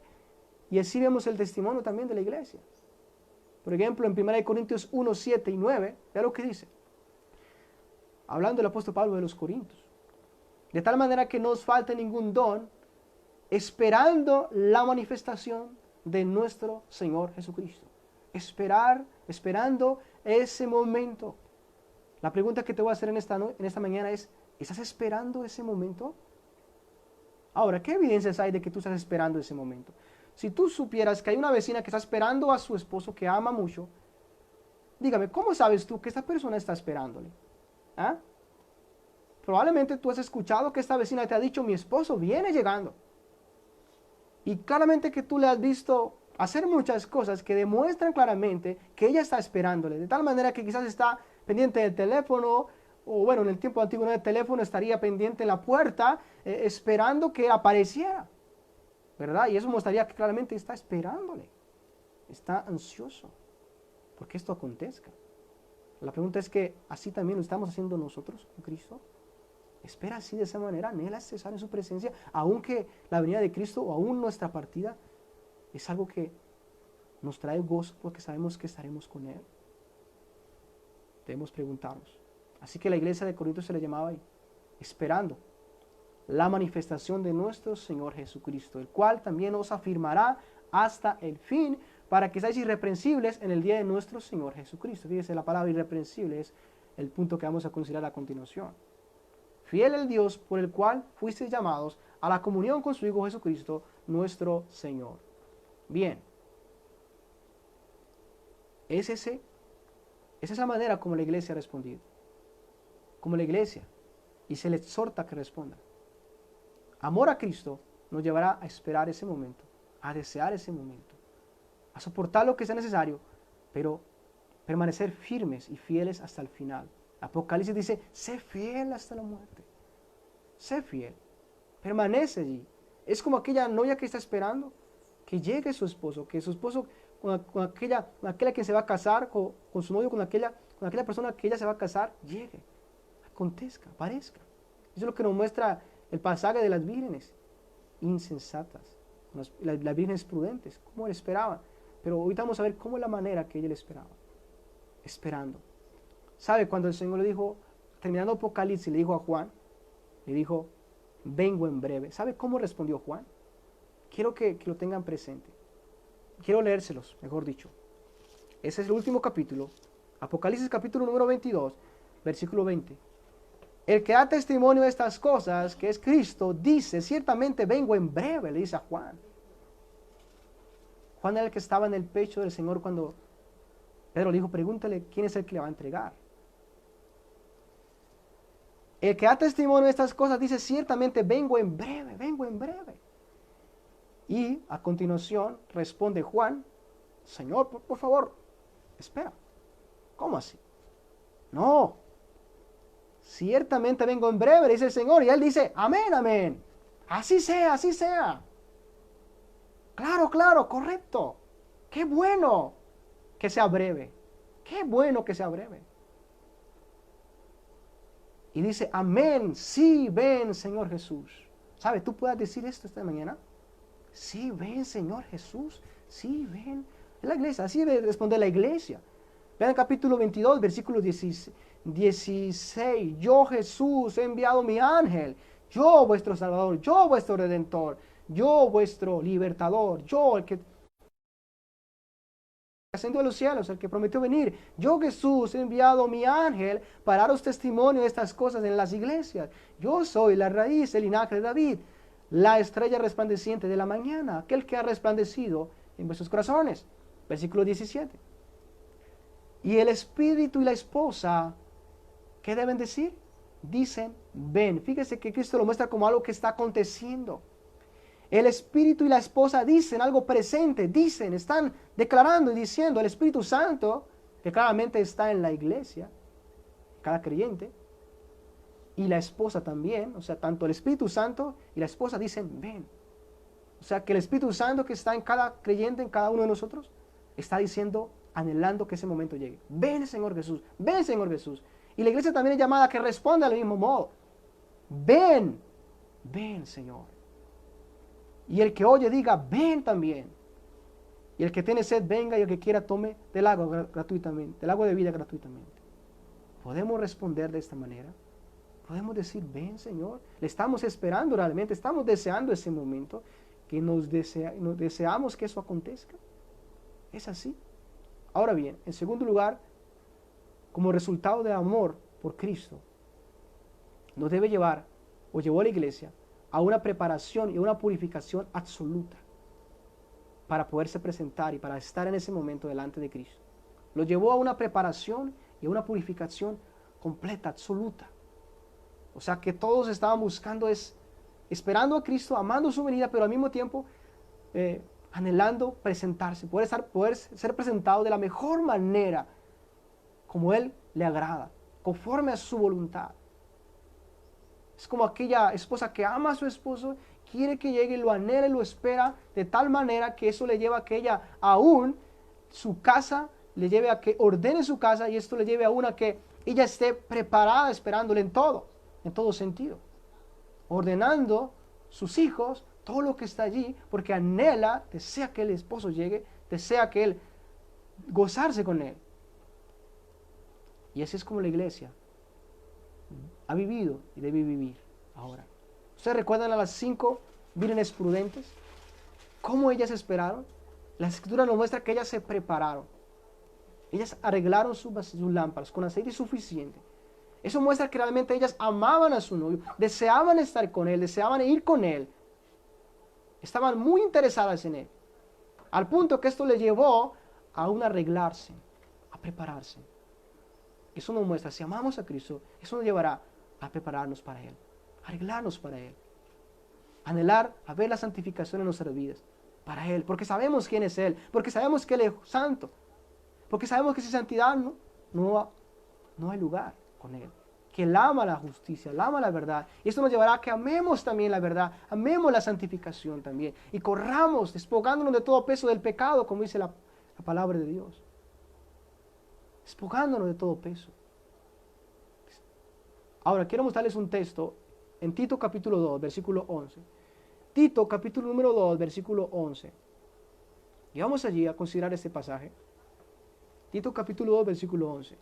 Y así vemos el testimonio también de la iglesia. Por ejemplo, en 1 Corintios 1, 7 y 9, vea lo que dice. Hablando del apóstol Pablo de los Corintios. De tal manera que no os falte ningún don, esperando la manifestación de nuestro Señor Jesucristo. Esperando ese momento. La pregunta que te voy a hacer en esta mañana es, ¿estás esperando ese momento? Ahora, ¿qué evidencias hay de que tú estás esperando ese momento? Si tú supieras que hay una vecina que está esperando a su esposo que ama mucho, dígame, ¿cómo sabes tú que esta persona está esperándole? ¿Ah? Probablemente tú has escuchado que esta vecina te ha dicho, mi esposo viene llegando. Y claramente que tú le has visto hacer muchas cosas que demuestran claramente que ella está esperándole. De tal manera que quizás está pendiente del teléfono, o bueno, en el tiempo antiguo no del teléfono, estaría pendiente en la puerta, esperando que apareciera. ¿Verdad? Y eso mostraría que claramente está esperándole. Está ansioso porque esto acontezca. La pregunta es que así también lo estamos haciendo nosotros con Cristo. Espera así de esa manera, anhela cesar en su presencia, aunque la venida de Cristo o aún nuestra partida es algo que nos trae gozo porque sabemos que estaremos con Él. Debemos preguntarnos. Así que la iglesia de Corinto se le llamaba ahí, esperando la manifestación de nuestro Señor Jesucristo, el cual también os afirmará hasta el fin, para que seáis irreprensibles en el día de nuestro Señor Jesucristo. Fíjese, la palabra irreprensible es el punto que vamos a considerar a continuación. Fiel el Dios por el cual fuisteis llamados a la comunión con su Hijo Jesucristo, nuestro Señor. Bien, esa es la manera como la iglesia ha respondido. Como la iglesia, y se le exhorta a que responda. Amor a Cristo nos llevará a esperar ese momento a desear ese momento, a soportar lo que sea necesario, pero permanecer firmes y fieles hasta el final. Apocalipsis dice, sé fiel hasta la muerte. Sé fiel. Permanece allí. Es como aquella novia que está esperando que llegue su esposo, que su esposo con aquella que se va a casar, con su novio, con aquella persona que ella se va a casar, llegue, acontezca, aparezca. Eso es lo que nos muestra el pasaje de las vírgenes insensatas, las vírgenes prudentes, cómo él esperaba. Pero ahorita vamos a ver cómo es la manera que ella le esperaba, esperando. ¿Sabe? Cuando el Señor le dijo, terminando Apocalipsis, le dijo a Juan, le dijo, vengo en breve. ¿Sabe cómo respondió Juan? Quiero que lo tengan presente. Quiero leérselos, mejor dicho. Ese es el último capítulo, Apocalipsis capítulo número 22, versículo 20. El que da testimonio de estas cosas, que es Cristo, dice, ciertamente vengo en breve, le dice a Juan. Juan era el que estaba en el pecho del Señor cuando Pedro le dijo, pregúntale quién es el que le va a entregar. El que da testimonio de estas cosas dice, ciertamente vengo en breve, vengo en breve. Y a continuación responde Juan, Señor, por favor, espera. ¿Cómo así? No, ciertamente vengo en breve, dice el Señor. Y él dice, amén, amén. Así sea, así sea. Claro, claro, correcto. Qué bueno que sea breve. Qué bueno que sea breve. Y dice, amén, sí, ven, Señor Jesús. ¿Sabe? ¿Tú puedes decir esto esta mañana? Sí, ven, Señor Jesús. Sí, ven. Es la iglesia, así debe responder la iglesia. Vean el capítulo 22, versículo 16. Yo, Jesús, he enviado mi ángel. Yo, vuestro Salvador. Yo, vuestro Redentor. Yo, vuestro Libertador. Yo, el que ascendió a los cielos, el que prometió venir. Yo, Jesús, he enviado mi ángel para daros testimonio de estas cosas en las iglesias. Yo soy la raíz, el linaje de David, la estrella resplandeciente de la mañana, aquel que ha resplandecido en vuestros corazones. Versículo 17. Y el espíritu y la esposa, ¿qué deben decir? Dicen, ven. Fíjese que Cristo lo muestra como algo que está aconteciendo. El Espíritu y la esposa dicen algo presente, dicen, están declarando y diciendo. El Espíritu Santo, que claramente está en la iglesia, cada creyente, y la esposa también, o sea, tanto el Espíritu Santo y la esposa dicen, ven. O sea, que el Espíritu Santo que está en cada creyente, en cada uno de nosotros, está diciendo, anhelando que ese momento llegue. Ven, Señor Jesús, ven, Señor Jesús. Y la iglesia también es llamada a que responda del mismo modo. Ven, ven, Señor. Y el que oye diga, ven también. Y el que tiene sed, venga, y el que quiera tome del agua gratuitamente, del agua de vida gratuitamente. ¿Podemos responder de esta manera? Podemos decir, ven, Señor. Le estamos esperando realmente, estamos deseando ese momento, que nos deseamos que eso acontezca. ¿Es así? Ahora bien, en segundo lugar, como resultado de amor por Cristo, nos debe llevar, o llevó a la iglesia, a una preparación y una purificación absoluta para poderse presentar y para estar en ese momento delante de Cristo. Lo llevó a una preparación y a una purificación completa, absoluta. O sea que todos estaban buscando, esperando a Cristo, amando su venida, pero al mismo tiempo anhelando presentarse, poder ser presentado de la mejor manera, como Él le agrada, conforme a su voluntad. Es como aquella esposa que ama a su esposo, quiere que llegue, lo anhela y lo espera de tal manera que eso le lleva a que ella aún su casa, le lleve a que ordene su casa y esto le lleve aún a que ella esté preparada esperándole en todo sentido. Ordenando sus hijos, todo lo que está allí, porque anhela, desea que el esposo llegue, desea que él gozarse con él. Y así es como la iglesia ha vivido y debe vivir ahora. ¿Ustedes recuerdan a las 5 vírgenes prudentes? ¿Cómo ellas esperaron? La escritura nos muestra que ellas se prepararon. Ellas arreglaron sus lámparas con aceite suficiente. Eso muestra que realmente ellas amaban a su novio, deseaban estar con él, deseaban ir con él. Estaban muy interesadas en él. Al punto que esto les llevó a un arreglarse, a prepararse. Eso nos muestra, si amamos a Cristo, eso nos llevará a prepararnos para Él, a arreglarnos para Él, anhelar a ver la santificación en nuestras vidas, para Él, porque sabemos quién es Él, porque sabemos que Él es santo, porque sabemos que sin santidad no hay lugar con Él, que Él ama la justicia, Él ama la verdad. Y esto nos llevará a que amemos también la verdad, amemos la santificación también, y corramos despojándonos de todo peso del pecado, como dice la palabra de Dios. Despojándonos de todo peso. Ahora, quiero mostrarles un texto en Tito capítulo 2, versículo 11. Tito capítulo número 2, versículo 11. Y vamos allí a considerar este pasaje. Tito capítulo 2, versículo 11.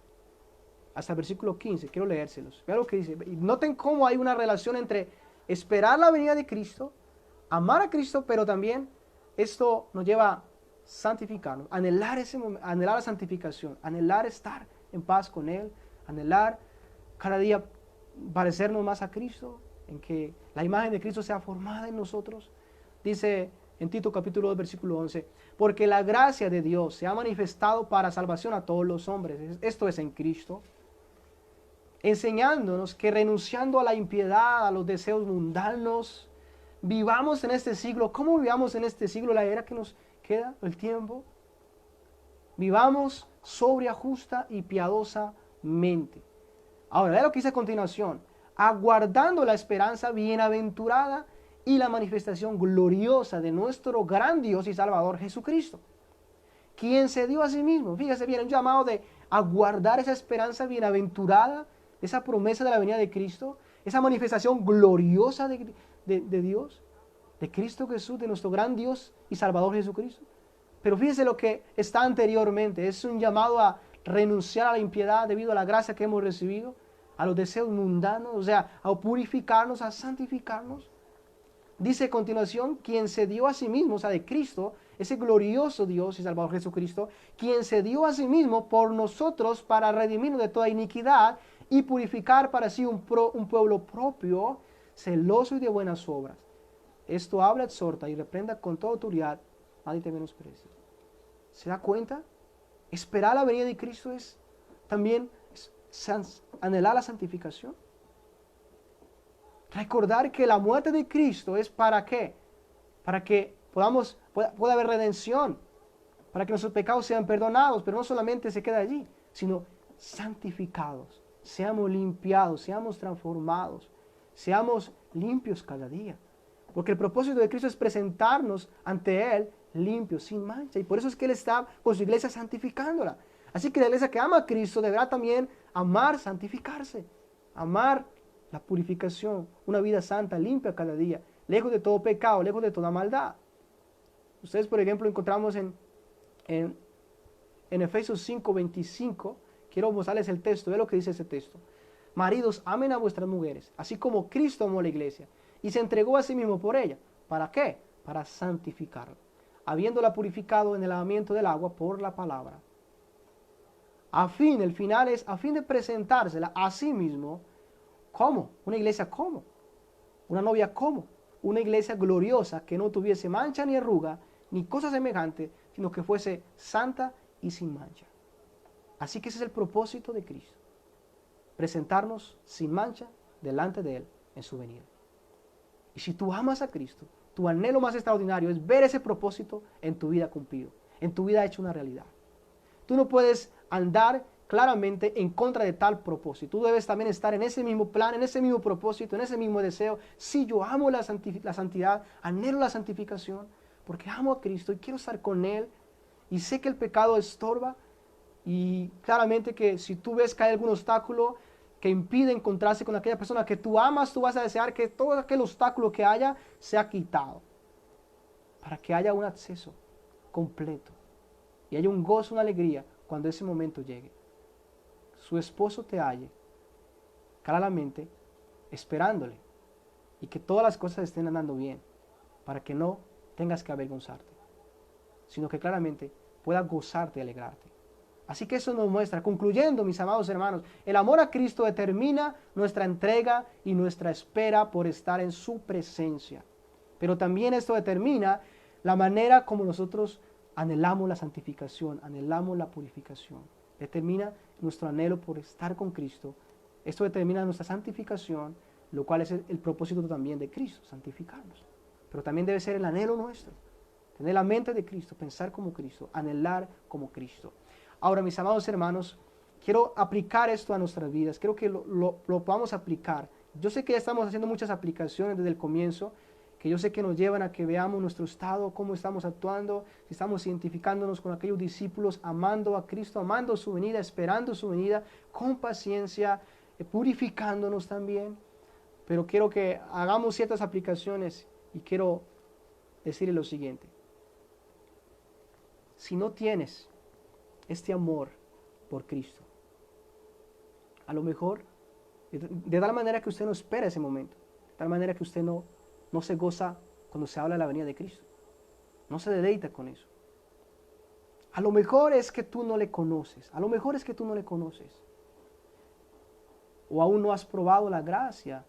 Hasta el versículo 15. Quiero leérselos. Vean lo que dice. Y noten cómo hay una relación entre esperar la venida de Cristo, amar a Cristo, pero también esto nos lleva a santificarnos, anhelar la santificación, anhelar estar en paz con Él, anhelar cada día parecernos más a Cristo, en que la imagen de Cristo sea formada en nosotros. Dice en Tito capítulo 2 versículo 11, porque la gracia de Dios se ha manifestado para salvación a todos los hombres, esto es en Cristo, enseñándonos que renunciando a la impiedad, a los deseos mundanos, vivamos en este siglo. ¿Cómo vivamos en este siglo, la era que nos queda, el tiempo? Vivamos sobria, justa y piadosamente. Ahora, vea lo que dice a continuación. Aguardando la esperanza bienaventurada y la manifestación gloriosa de nuestro gran Dios y Salvador Jesucristo, quien se dio a sí mismo. Fíjese bien, un llamado de aguardar esa esperanza bienaventurada, esa promesa de la venida de Cristo, esa manifestación gloriosa de Dios, de Cristo Jesús, de nuestro gran Dios y Salvador Jesucristo. Pero fíjese lo que está anteriormente, es un llamado a renunciar a la impiedad debido a la gracia que hemos recibido, a los deseos mundanos, o sea, a purificarnos, a santificarnos. Dice a continuación, quien se dio a sí mismo, o sea, de Cristo, ese glorioso Dios y Salvador Jesucristo, quien se dio a sí mismo por nosotros para redimirnos de toda iniquidad y purificar para sí un pueblo propio, celoso y de buenas obras. Esto habla, exhorta y reprenda con toda autoridad, nadie te menosprecie. ¿Se da cuenta? Esperar la venida de Cristo es también anhelar la santificación. Recordar que la muerte de Cristo es ¿para qué? Para que pueda haber redención, para que nuestros pecados sean perdonados, pero no solamente se queda allí, sino santificados, seamos limpiados, seamos transformados, seamos limpios cada día. Porque el propósito de Cristo es presentarnos ante Él limpios, sin mancha. Y por eso es que Él está con su iglesia santificándola. Así que la iglesia que ama a Cristo deberá también amar, santificarse, amar la purificación, una vida santa, limpia cada día, lejos de todo pecado, lejos de toda maldad. Ustedes, por ejemplo, encontramos en Efesios 5:25, quiero mostrarles el texto, ve lo que dice ese texto. Maridos, amen a vuestras mujeres, así como Cristo amó a la iglesia y se entregó a sí mismo por ella. ¿Para qué? Para santificarla, habiéndola purificado en el lavamiento del agua por la palabra. El final es a fin de presentársela a sí mismo. ¿Cómo? ¿Una iglesia cómo? ¿Una novia cómo? Una iglesia gloriosa que no tuviese mancha ni arruga, ni cosa semejante, sino que fuese santa y sin mancha. Así que ese es el propósito de Cristo. Presentarnos sin mancha delante de Él en su venida. Y si tú amas a Cristo, tu anhelo más extraordinario es ver ese propósito en tu vida cumplido, en tu vida hecho una realidad. Tú no puedes andar claramente en contra de tal propósito. Tú debes también estar en ese mismo plan, en ese mismo propósito, en ese mismo deseo. Si yo amo la santidad, anhelo la santificación, porque amo a Cristo y quiero estar con Él, y sé que el pecado estorba, y claramente que si tú ves que hay algún obstáculo que impide encontrarse con aquella persona que tú amas, tú vas a desear que todo aquel obstáculo que haya sea quitado, para que haya un acceso completo, y haya un gozo, una alegría, cuando ese momento llegue. Su esposo te halle claramente esperándole y que todas las cosas estén andando bien para que no tengas que avergonzarte, sino que claramente puedas gozarte y alegrarte. Así que eso nos muestra, concluyendo, mis amados hermanos, el amor a Cristo determina nuestra entrega y nuestra espera por estar en su presencia. Pero también esto determina la manera como nosotros anhelamos la santificación, anhelamos la purificación. Determina nuestro anhelo por estar con Cristo. Esto determina nuestra santificación, lo cual es el propósito también de Cristo, santificarnos. Pero también debe ser el anhelo nuestro, tener la mente de Cristo, pensar como Cristo, anhelar como Cristo. Ahora, mis amados hermanos, quiero aplicar esto a nuestras vidas, quiero que lo podamos aplicar. Yo sé que ya estamos haciendo muchas aplicaciones desde el comienzo, que yo sé que nos llevan a que veamos nuestro estado, cómo estamos actuando, si estamos identificándonos con aquellos discípulos, amando a Cristo, amando su venida, esperando su venida, con paciencia, purificándonos también. Pero quiero que hagamos ciertas aplicaciones y quiero decirle lo siguiente. Si no tienes este amor por Cristo, a lo mejor, de tal manera que usted no espera ese momento, de tal manera que usted no se goza cuando se habla de la venida de Cristo, no se deleita con eso. A lo mejor es que tú no le conoces, a lo mejor es que tú no le conoces, o aún no has probado la gracia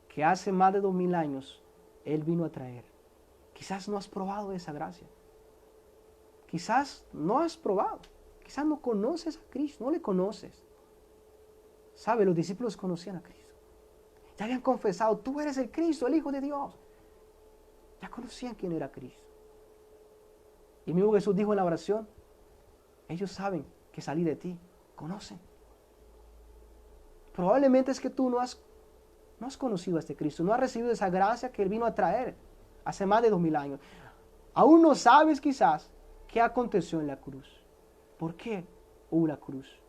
que hace más de 2000 años Él vino a traer. Quizás no has probado esa gracia, quizás no has probado, quizás no conoces a Cristo, no le conoces. ¿Sabe? Los discípulos conocían a Cristo. Ya habían confesado, tú eres el Cristo, el Hijo de Dios. Ya conocían quién era Cristo. Y mismo Jesús dijo en la oración, ellos saben que salí de ti, conocen. Probablemente es que tú no has conocido a este Cristo, no has recibido esa gracia que Él vino a traer hace más de 2000 años. Aún no sabes quizás qué aconteció en la cruz. ¿Por qué hubo la cruz?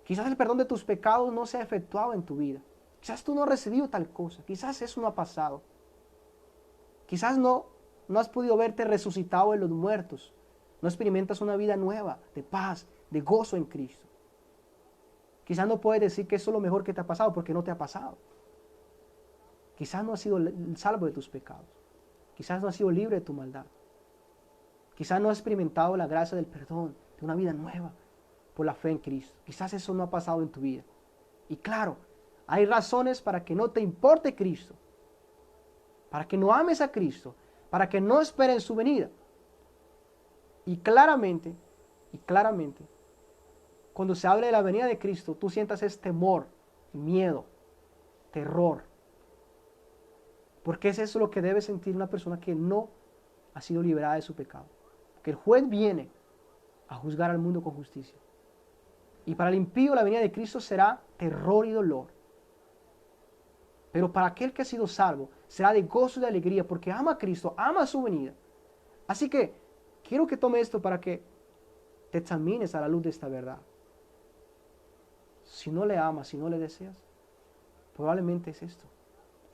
Quizás el perdón de tus pecados no se ha efectuado en tu vida. Quizás tú no has recibido tal cosa. Quizás eso no ha pasado. Quizás no has podido verte resucitado en los muertos. No experimentas una vida nueva, de paz, de gozo en Cristo. Quizás no puedes decir que eso es lo mejor que te ha pasado porque no te ha pasado. Quizás no has sido salvo de tus pecados. Quizás no has sido libre de tu maldad. Quizás no has experimentado la gracia del perdón, de una vida nueva por la fe en Cristo. Quizás eso no ha pasado en tu vida. Y claro, hay razones para que no te importe Cristo, para que no ames a Cristo, para que no esperes su venida. Y claramente, cuando se habla de la venida de Cristo, tú sientas ese temor, miedo, terror. Porque es eso lo que debe sentir una persona que no ha sido liberada de su pecado. Que el juez viene a juzgar al mundo con justicia. Y para el impío la venida de Cristo será terror y dolor. Pero para aquel que ha sido salvo será de gozo y de alegría porque ama a Cristo, ama su venida. Así que quiero que tome esto para que te examines a la luz de esta verdad. Si no le amas, si no le deseas, probablemente es esto.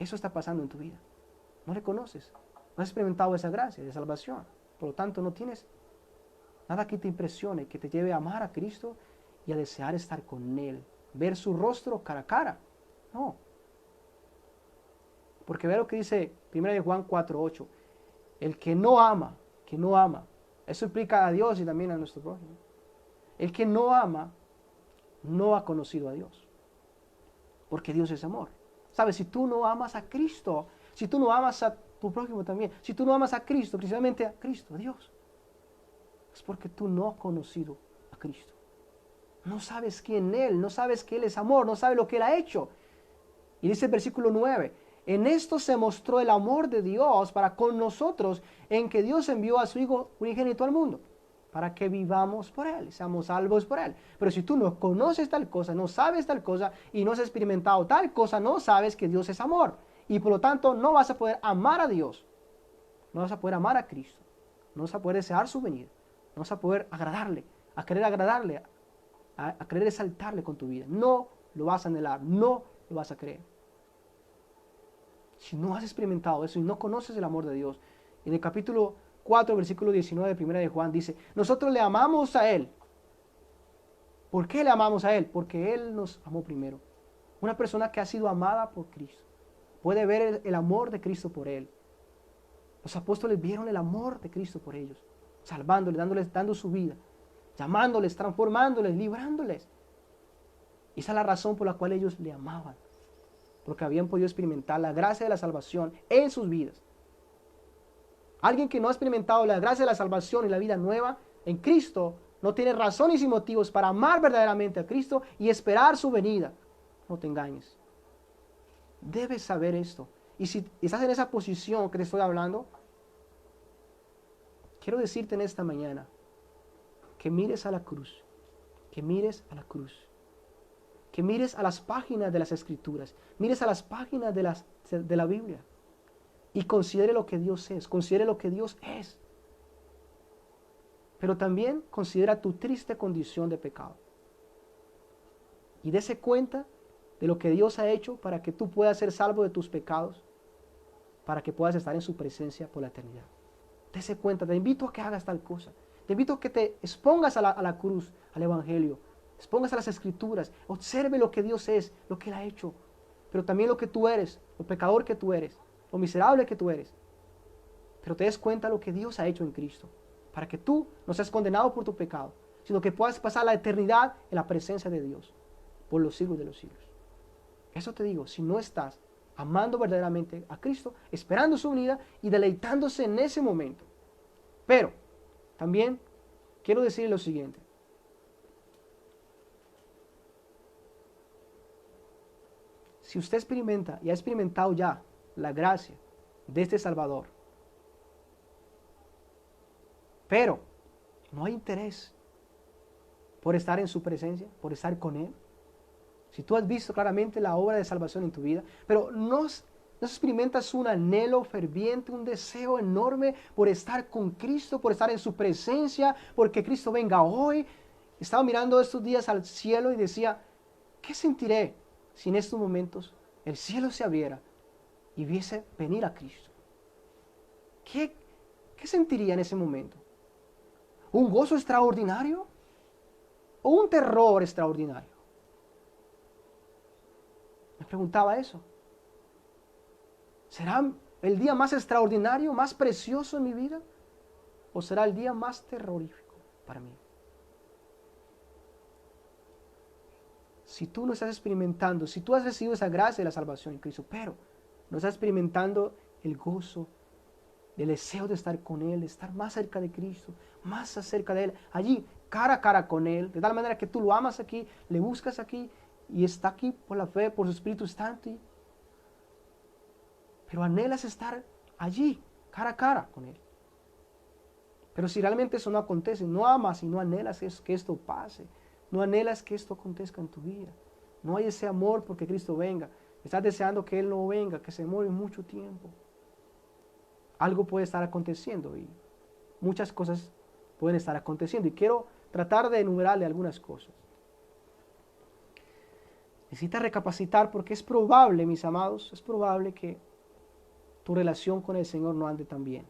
Eso está pasando en tu vida. No le conoces. No has experimentado esa gracia de salvación. Por lo tanto, no tienes nada que te impresione, que te lleve a amar a Cristo y a desear estar con Él. Ver su rostro cara a cara. No. Porque ve lo que dice 1 Juan 4:8. El que no ama, eso implica a Dios y también a nuestro prójimo. El que no ama, no ha conocido a Dios. Porque Dios es amor. ¿Sabes? Si tú no amas a Cristo, si tú no amas a tu prójimo también, si tú no amas a Cristo, precisamente a Cristo, a Dios, es porque tú no has conocido a Cristo. No sabes quién Él, no sabes que Él es amor, no sabes lo que Él ha hecho. Y dice el versículo 9, en esto se mostró el amor de Dios para con nosotros, en que Dios envió a su Hijo unigénito al mundo, para que vivamos por Él, seamos salvos por Él. Pero si tú no conoces tal cosa, no sabes tal cosa, y no has experimentado tal cosa, no sabes que Dios es amor. Y por lo tanto no vas a poder amar a Dios, no vas a poder amar a Cristo, no vas a poder desear su venida, no vas a poder agradarle, a querer exaltarle con tu vida. No lo vas a anhelar, no lo vas a creer. Si no has experimentado eso y no conoces el amor de Dios, en el capítulo 4, versículo 19 de 1 de Juan dice, nosotros le amamos a Él. ¿Por qué le amamos a Él? Porque Él nos amó primero. Una persona que ha sido amada por Cristo puede ver el amor de Cristo por él. Los apóstoles vieron el amor de Cristo por ellos, salvándoles, dando su vida, llamándoles, transformándoles, librándoles. Y esa es la razón por la cual ellos le amaban, porque habían podido experimentar la gracia de la salvación en sus vidas. Alguien que no ha experimentado la gracia de la salvación y la vida nueva en Cristo no tiene razones y motivos para amar verdaderamente a Cristo y esperar su venida. No te engañes. Debes saber esto. Y si estás en esa posición que te estoy hablando, quiero decirte en esta mañana que mires a la cruz, que mires a la cruz, que mires a las páginas de las Escrituras, mires a las páginas de la Biblia y considere lo que Dios es, considere lo que Dios es. Pero también considera tu triste condición de pecado. Y dése cuenta de lo que Dios ha hecho para que tú puedas ser salvo de tus pecados, para que puedas estar en su presencia por la eternidad. Dese cuenta, te invito a que hagas tal cosa. Te invito a que te expongas a la cruz, al Evangelio, expongas a las Escrituras, observe lo que Dios es, lo que Él ha hecho, pero también lo que tú eres, lo pecador que tú eres, lo miserable que tú eres. Pero te des cuenta de lo que Dios ha hecho en Cristo, para que tú no seas condenado por tu pecado, sino que puedas pasar la eternidad en la presencia de Dios, por los siglos de los siglos. Eso te digo, si no estás amando verdaderamente a Cristo, esperando su venida y deleitándose en ese momento. Pero también quiero decir lo siguiente. Si usted experimenta y ha experimentado ya la gracia de este Salvador, pero no hay interés por estar en su presencia, por estar con Él, si tú has visto claramente la obra de salvación en tu vida, pero no experimentas un anhelo ferviente, un deseo enorme por estar con Cristo, por estar en su presencia, porque Cristo venga hoy. Estaba mirando estos días al cielo y decía, ¿qué sentiré si en estos momentos el cielo se abriera y viese venir a Cristo? ¿Qué sentiría en ese momento? ¿Un gozo extraordinario o un terror extraordinario? Me preguntaba eso. ¿Será el día más extraordinario, más precioso en mi vida? ¿O será el día más terrorífico para mí? Si tú no estás experimentando, si tú has recibido esa gracia de la salvación en Cristo, pero no estás experimentando el gozo, el deseo de estar con Él, de estar más cerca de Cristo, más cerca de Él, allí, cara a cara con Él, de tal manera que tú lo amas aquí, le buscas aquí, y está aquí por la fe, por su Espíritu Santo, pero anhelas estar allí, cara a cara con Él. Pero si realmente eso no acontece, no amas y no anhelas que esto pase, no anhelas que esto acontezca en tu vida, no hay ese amor porque Cristo venga, estás deseando que Él no venga, que se muere mucho tiempo, algo puede estar aconteciendo y muchas cosas pueden estar aconteciendo, y quiero tratar de enumerarle algunas cosas. Necesitas recapacitar porque es probable, mis amados, es probable que tu relación con el Señor no ande tan bien,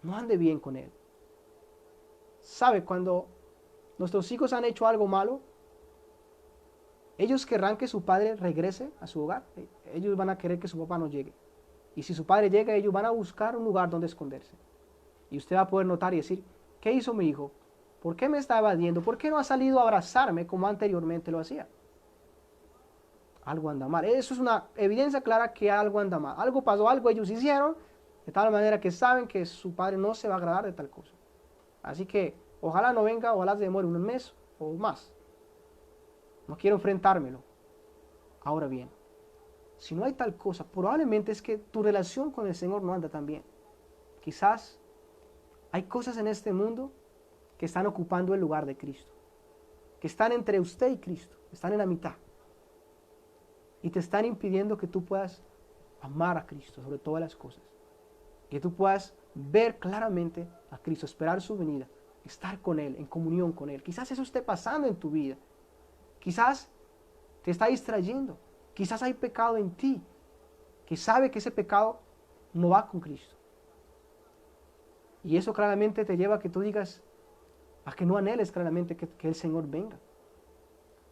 no ande bien con Él. ¿Sabe? Cuando nuestros hijos han hecho algo malo, ellos querrán que su padre regrese a su hogar. Ellos van a querer que su papá no llegue. Y si su padre llega, ellos van a buscar un lugar donde esconderse. Y usted va a poder notar y decir, ¿qué hizo mi hijo? ¿Por qué me está evadiendo? ¿Por qué no ha salido a abrazarme como anteriormente lo hacía? Algo anda mal. Eso es una evidencia clara que algo anda mal. Algo pasó, algo ellos hicieron, de tal manera que saben que su padre no se va a agradar de tal cosa. Así que ojalá no venga, ojalá se demore un mes o más. No quiero enfrentármelo. Ahora bien, si no hay tal cosa, probablemente es que tu relación con el Señor no anda tan bien. Quizás hay cosas en este mundo que están ocupando el lugar de Cristo, que están entre usted y Cristo, están en la mitad. Y te están impidiendo que tú puedas amar a Cristo sobre todas las cosas. Que tú puedas ver claramente a Cristo, esperar su venida, estar con Él, en comunión con Él. Quizás eso esté pasando en tu vida. Quizás te está distrayendo. Quizás hay pecado en ti, que sabe que ese pecado no va con Cristo. Y eso claramente te lleva a que tú digas, a que no anheles claramente que el Señor venga.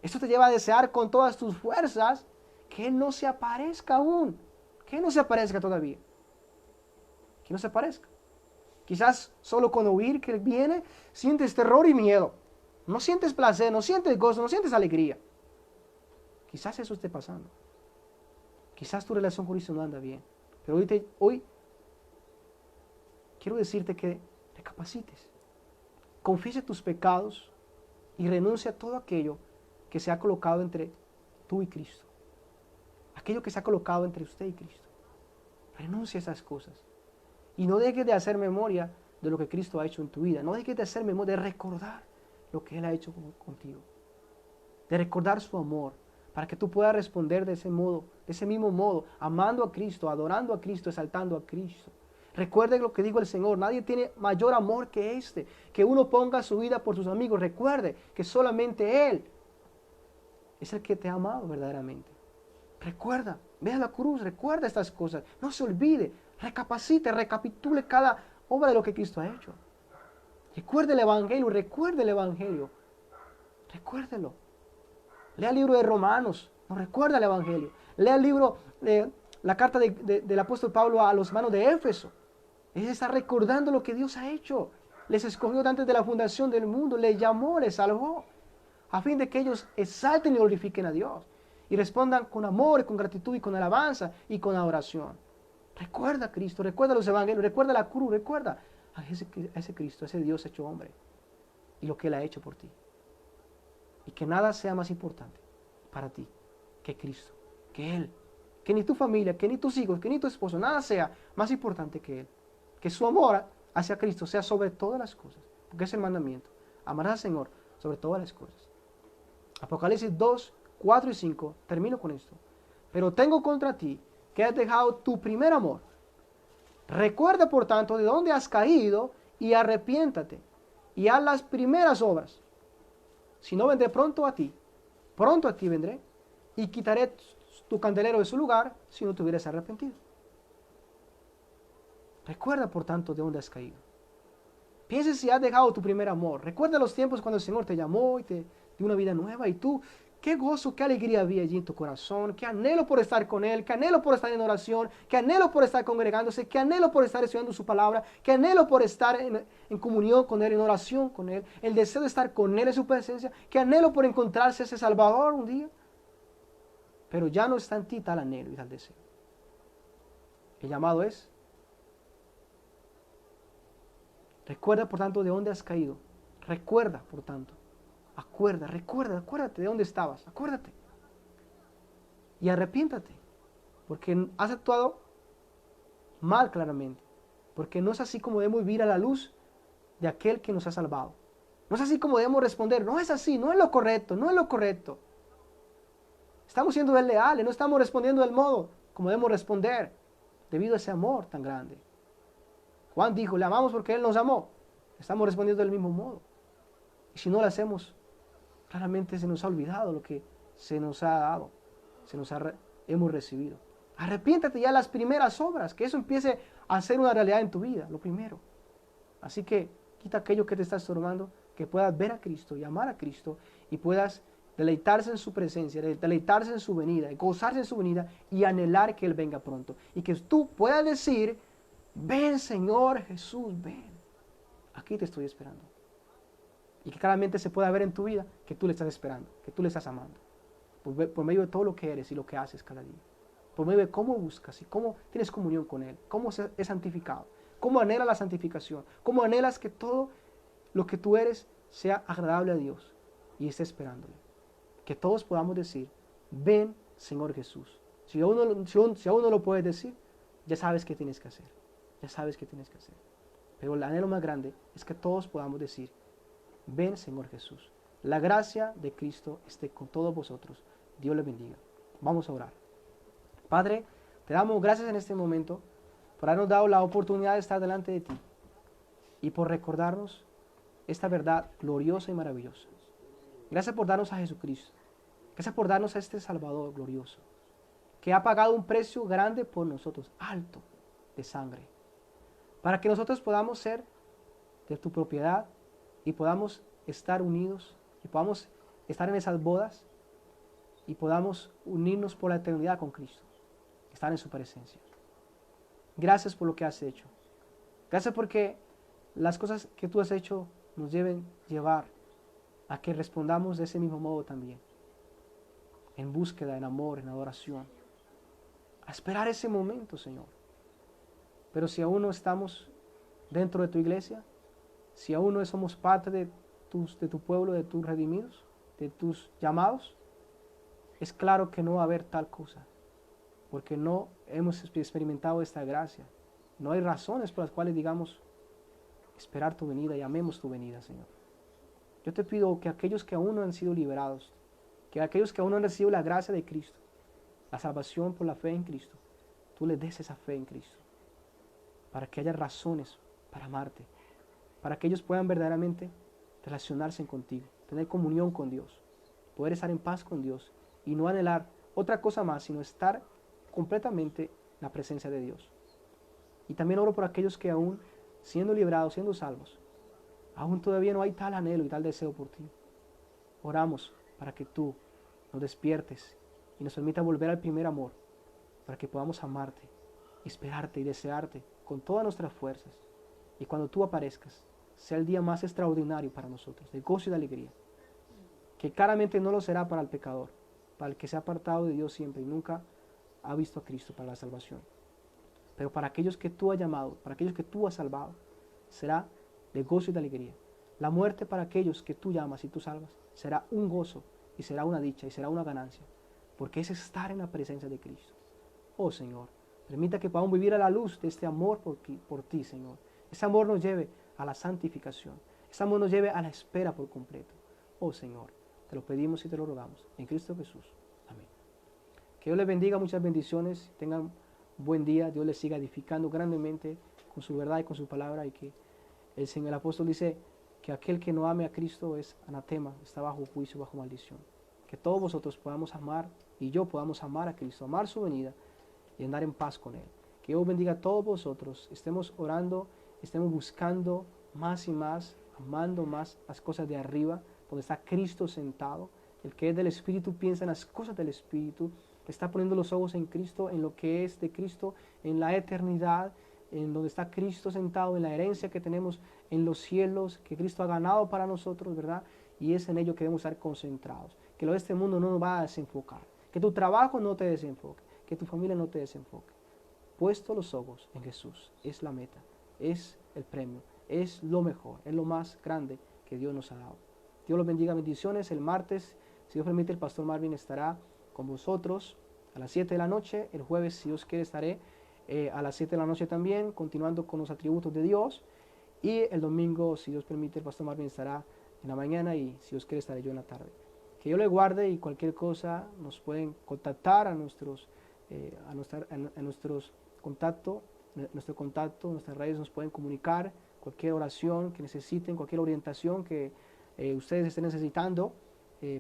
Esto te lleva a desear con todas tus fuerzas que Él no se aparezca aún, que Él no se aparezca todavía, que no se aparezca. Quizás solo con oír que Él viene, sientes terror y miedo. No sientes placer, no sientes gozo, no sientes alegría. Quizás eso esté pasando. Quizás tu relación con Cristo no anda bien. Pero hoy quiero decirte que recapacites. Confiese tus pecados y renuncia a todo aquello que se ha colocado entre tú y Cristo. Aquello que se ha colocado entre usted y Cristo. Renuncia a esas cosas. Y no dejes de hacer memoria de lo que Cristo ha hecho en tu vida. No dejes de hacer memoria, de recordar lo que Él ha hecho contigo. De recordar su amor, para que tú puedas responder de ese modo, de ese mismo modo, amando a Cristo, adorando a Cristo, exaltando a Cristo. Recuerde lo que dijo el Señor, nadie tiene mayor amor que este, que uno ponga su vida por sus amigos. Recuerde que solamente Él es el que te ha amado verdaderamente. Recuerda, ve a la cruz, recuerda estas cosas, no se olvide, recapacite, recapitule cada obra de lo que Cristo ha hecho. Recuerde el Evangelio, recuérdelo. Lea el libro de Romanos, no recuerda el Evangelio. Lea el libro, la carta del apóstol Pablo a los hermanos de Éfeso. Él está recordando lo que Dios ha hecho. Les escogió antes de la fundación del mundo, les llamó, les salvó, a fin de que ellos exalten y glorifiquen a Dios y respondan con amor, y con gratitud y con alabanza y con adoración. Recuerda a Cristo, recuerda los evangelios, recuerda la cruz, recuerda a ese Cristo, a ese Dios hecho hombre y lo que Él ha hecho por ti. Y que nada sea más importante para ti que Cristo, que Él, que ni tu familia, que ni tus hijos, que ni tu esposo, nada sea más importante que Él. Que su amor hacia Cristo sea sobre todas las cosas, porque es el mandamiento. Amarás al Señor sobre todas las cosas. Apocalipsis 2, 4 y 5, termino con esto. Pero tengo contra ti que has dejado tu primer amor. Recuerda, por tanto, de dónde has caído y arrepiéntate y haz las primeras obras. Si no, vendré pronto a ti vendré y quitaré tu candelero de su lugar si no te hubieras arrepentido. Recuerda, por tanto, de dónde has caído. Piensa si has dejado tu primer amor. Recuerda los tiempos cuando el Señor te llamó y te dio una vida nueva y tú, qué gozo, qué alegría había allí en tu corazón, qué anhelo por estar con Él, qué anhelo por estar en oración, qué anhelo por estar congregándose, qué anhelo por estar estudiando su palabra, qué anhelo por estar en comunión con Él, en oración con Él, el deseo de estar con Él en su presencia, qué anhelo por encontrarse ese Salvador un día. Pero ya no está en ti tal anhelo y tal deseo. El llamado es: recuerda, por tanto, de dónde has caído. Recuerda, por tanto. Acuérdate de dónde estabas. Acuérdate. Y arrepiéntate. Porque has actuado mal claramente. Porque no es así como debemos vivir a la luz de aquel que nos ha salvado. No es así como debemos responder. No es así, no es lo correcto, no es lo correcto. Estamos siendo desleales, no estamos respondiendo del modo como debemos responder debido a ese amor tan grande. Juan dijo, le amamos porque Él nos amó. Estamos respondiendo del mismo modo. Y si no lo hacemos, claramente se nos ha olvidado lo que se nos ha dado, hemos recibido. Arrepiéntate ya de las primeras obras, que eso empiece a ser una realidad en tu vida, lo primero. Así que quita aquello que te está estorbando, que puedas ver a Cristo y amar a Cristo y puedas deleitarse en su presencia, deleitarse en su venida, gozarse en su venida y anhelar que Él venga pronto. Y que tú puedas decir: ven, Señor Jesús, ven. Aquí te estoy esperando. Y que claramente se pueda ver en tu vida que tú le estás esperando, que tú le estás amando. Por medio de todo lo que eres y lo que haces cada día. Por medio de cómo buscas y cómo tienes comunión con Él, cómo es santificado, cómo anhelas la santificación, cómo anhelas que todo lo que tú eres sea agradable a Dios y esté esperándole. Que todos podamos decir: ven, Señor Jesús. Si aún no lo puedes decir, ya sabes qué tienes que hacer. Ya sabes qué tienes que hacer. Pero el anhelo más grande es que todos podamos decir: ven, Señor Jesús. La gracia de Cristo esté con todos vosotros. Dios les bendiga. Vamos a orar. Padre, te damos gracias en este momento por habernos dado la oportunidad de estar delante de ti y por recordarnos esta verdad gloriosa y maravillosa. Gracias por darnos a Jesucristo. Gracias por darnos a este Salvador glorioso, que ha pagado un precio grande por nosotros, alto, de sangre, para que nosotros podamos ser de tu propiedad y podamos estar unidos y podamos estar en esas bodas y podamos unirnos por la eternidad con Cristo, estar en su presencia. Gracias por lo que has hecho. Gracias porque las cosas que tú has hecho nos deben llevar a que respondamos de ese mismo modo también, en búsqueda, en amor, en adoración, a esperar ese momento, Señor. Pero si aún no estamos dentro de tu iglesia, si aún no somos parte de tu pueblo, de tus redimidos, de tus llamados, es claro que no va a haber tal cosa, porque no hemos experimentado esta gracia. No hay razones por las cuales digamos: esperar tu venida y amemos tu venida, Señor. Yo te pido que aquellos que aún no han sido liberados, que aquellos que aún no han recibido la gracia de Cristo, la salvación por la fe en Cristo, tú les des esa fe en Cristo, para que haya razones para amarte, para que ellos puedan verdaderamente relacionarse contigo, tener comunión con Dios, poder estar en paz con Dios y no anhelar otra cosa más, sino estar completamente en la presencia de Dios. Y también oro por aquellos que aún, siendo librados, siendo salvos, aún todavía no hay tal anhelo y tal deseo por ti. Oramos para que tú nos despiertes y nos permita volver al primer amor, para que podamos amarte, esperarte y desearte con todas nuestras fuerzas. Y cuando tú aparezcas, sea el día más extraordinario para nosotros, de gozo y de alegría, que claramente no lo será para el pecador, para el que se ha apartado de Dios siempre y nunca ha visto a Cristo para la salvación. Pero para aquellos que tú has llamado, para aquellos que tú has salvado, será de gozo y de alegría. La muerte para aquellos que tú llamas y tú salvas será un gozo y será una dicha y será una ganancia, porque es estar en la presencia de Cristo. Oh Señor, permita que podamos vivir a la luz de este amor por ti, Señor. Ese amor nos lleve a la santificación. Ese amor nos lleve a la espera por completo. Oh Señor, te lo pedimos y te lo rogamos. En Cristo Jesús. Amén. Que Dios les bendiga, muchas bendiciones. Tengan un buen día. Dios les siga edificando grandemente con su verdad y con su palabra. Y que el Señor, el apóstol dice que aquel que no ame a Cristo es anatema, está bajo juicio, bajo maldición. Que todos vosotros podamos amar y yo podamos amar a Cristo, amar su venida y andar en paz con Él. Que Dios bendiga a todos vosotros. Estemos orando, estemos buscando más y más, amando más las cosas de arriba, donde está Cristo sentado. El que es del Espíritu piensa en las cosas del Espíritu. Está poniendo los ojos en Cristo, en lo que es de Cristo, en la eternidad, en donde está Cristo sentado, en la herencia que tenemos en los cielos, que Cristo ha ganado para nosotros, ¿verdad? Y es en ello que debemos estar concentrados. Que lo de este mundo no nos va a desenfocar. Que tu trabajo no te desenfoque. Que tu familia no te desenfoque. Puesto los ojos en Jesús, es la meta, es el premio, es lo mejor, es lo más grande que Dios nos ha dado. Dios los bendiga, bendiciones. El martes, si Dios permite, el pastor Marvin estará con vosotros a las 7 de la noche. El jueves, si Dios quiere, estaré a las 7 de la noche también, continuando con los atributos de Dios. Y el domingo, si Dios permite, el pastor Marvin estará en la mañana y si Dios quiere, estaré yo en la tarde. Que Dios le guarde y cualquier cosa nos pueden contactar a nuestro contacto, nuestras redes nos pueden comunicar cualquier oración que necesiten, cualquier orientación que ustedes estén necesitando,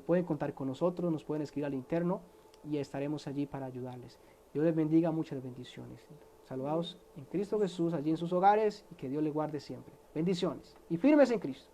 pueden contar con nosotros, nos pueden escribir al interno y estaremos allí para ayudarles. Dios les bendiga, muchas bendiciones. Saludados en Cristo Jesús, allí en sus hogares y que Dios les guarde siempre. Bendiciones y firmes en Cristo.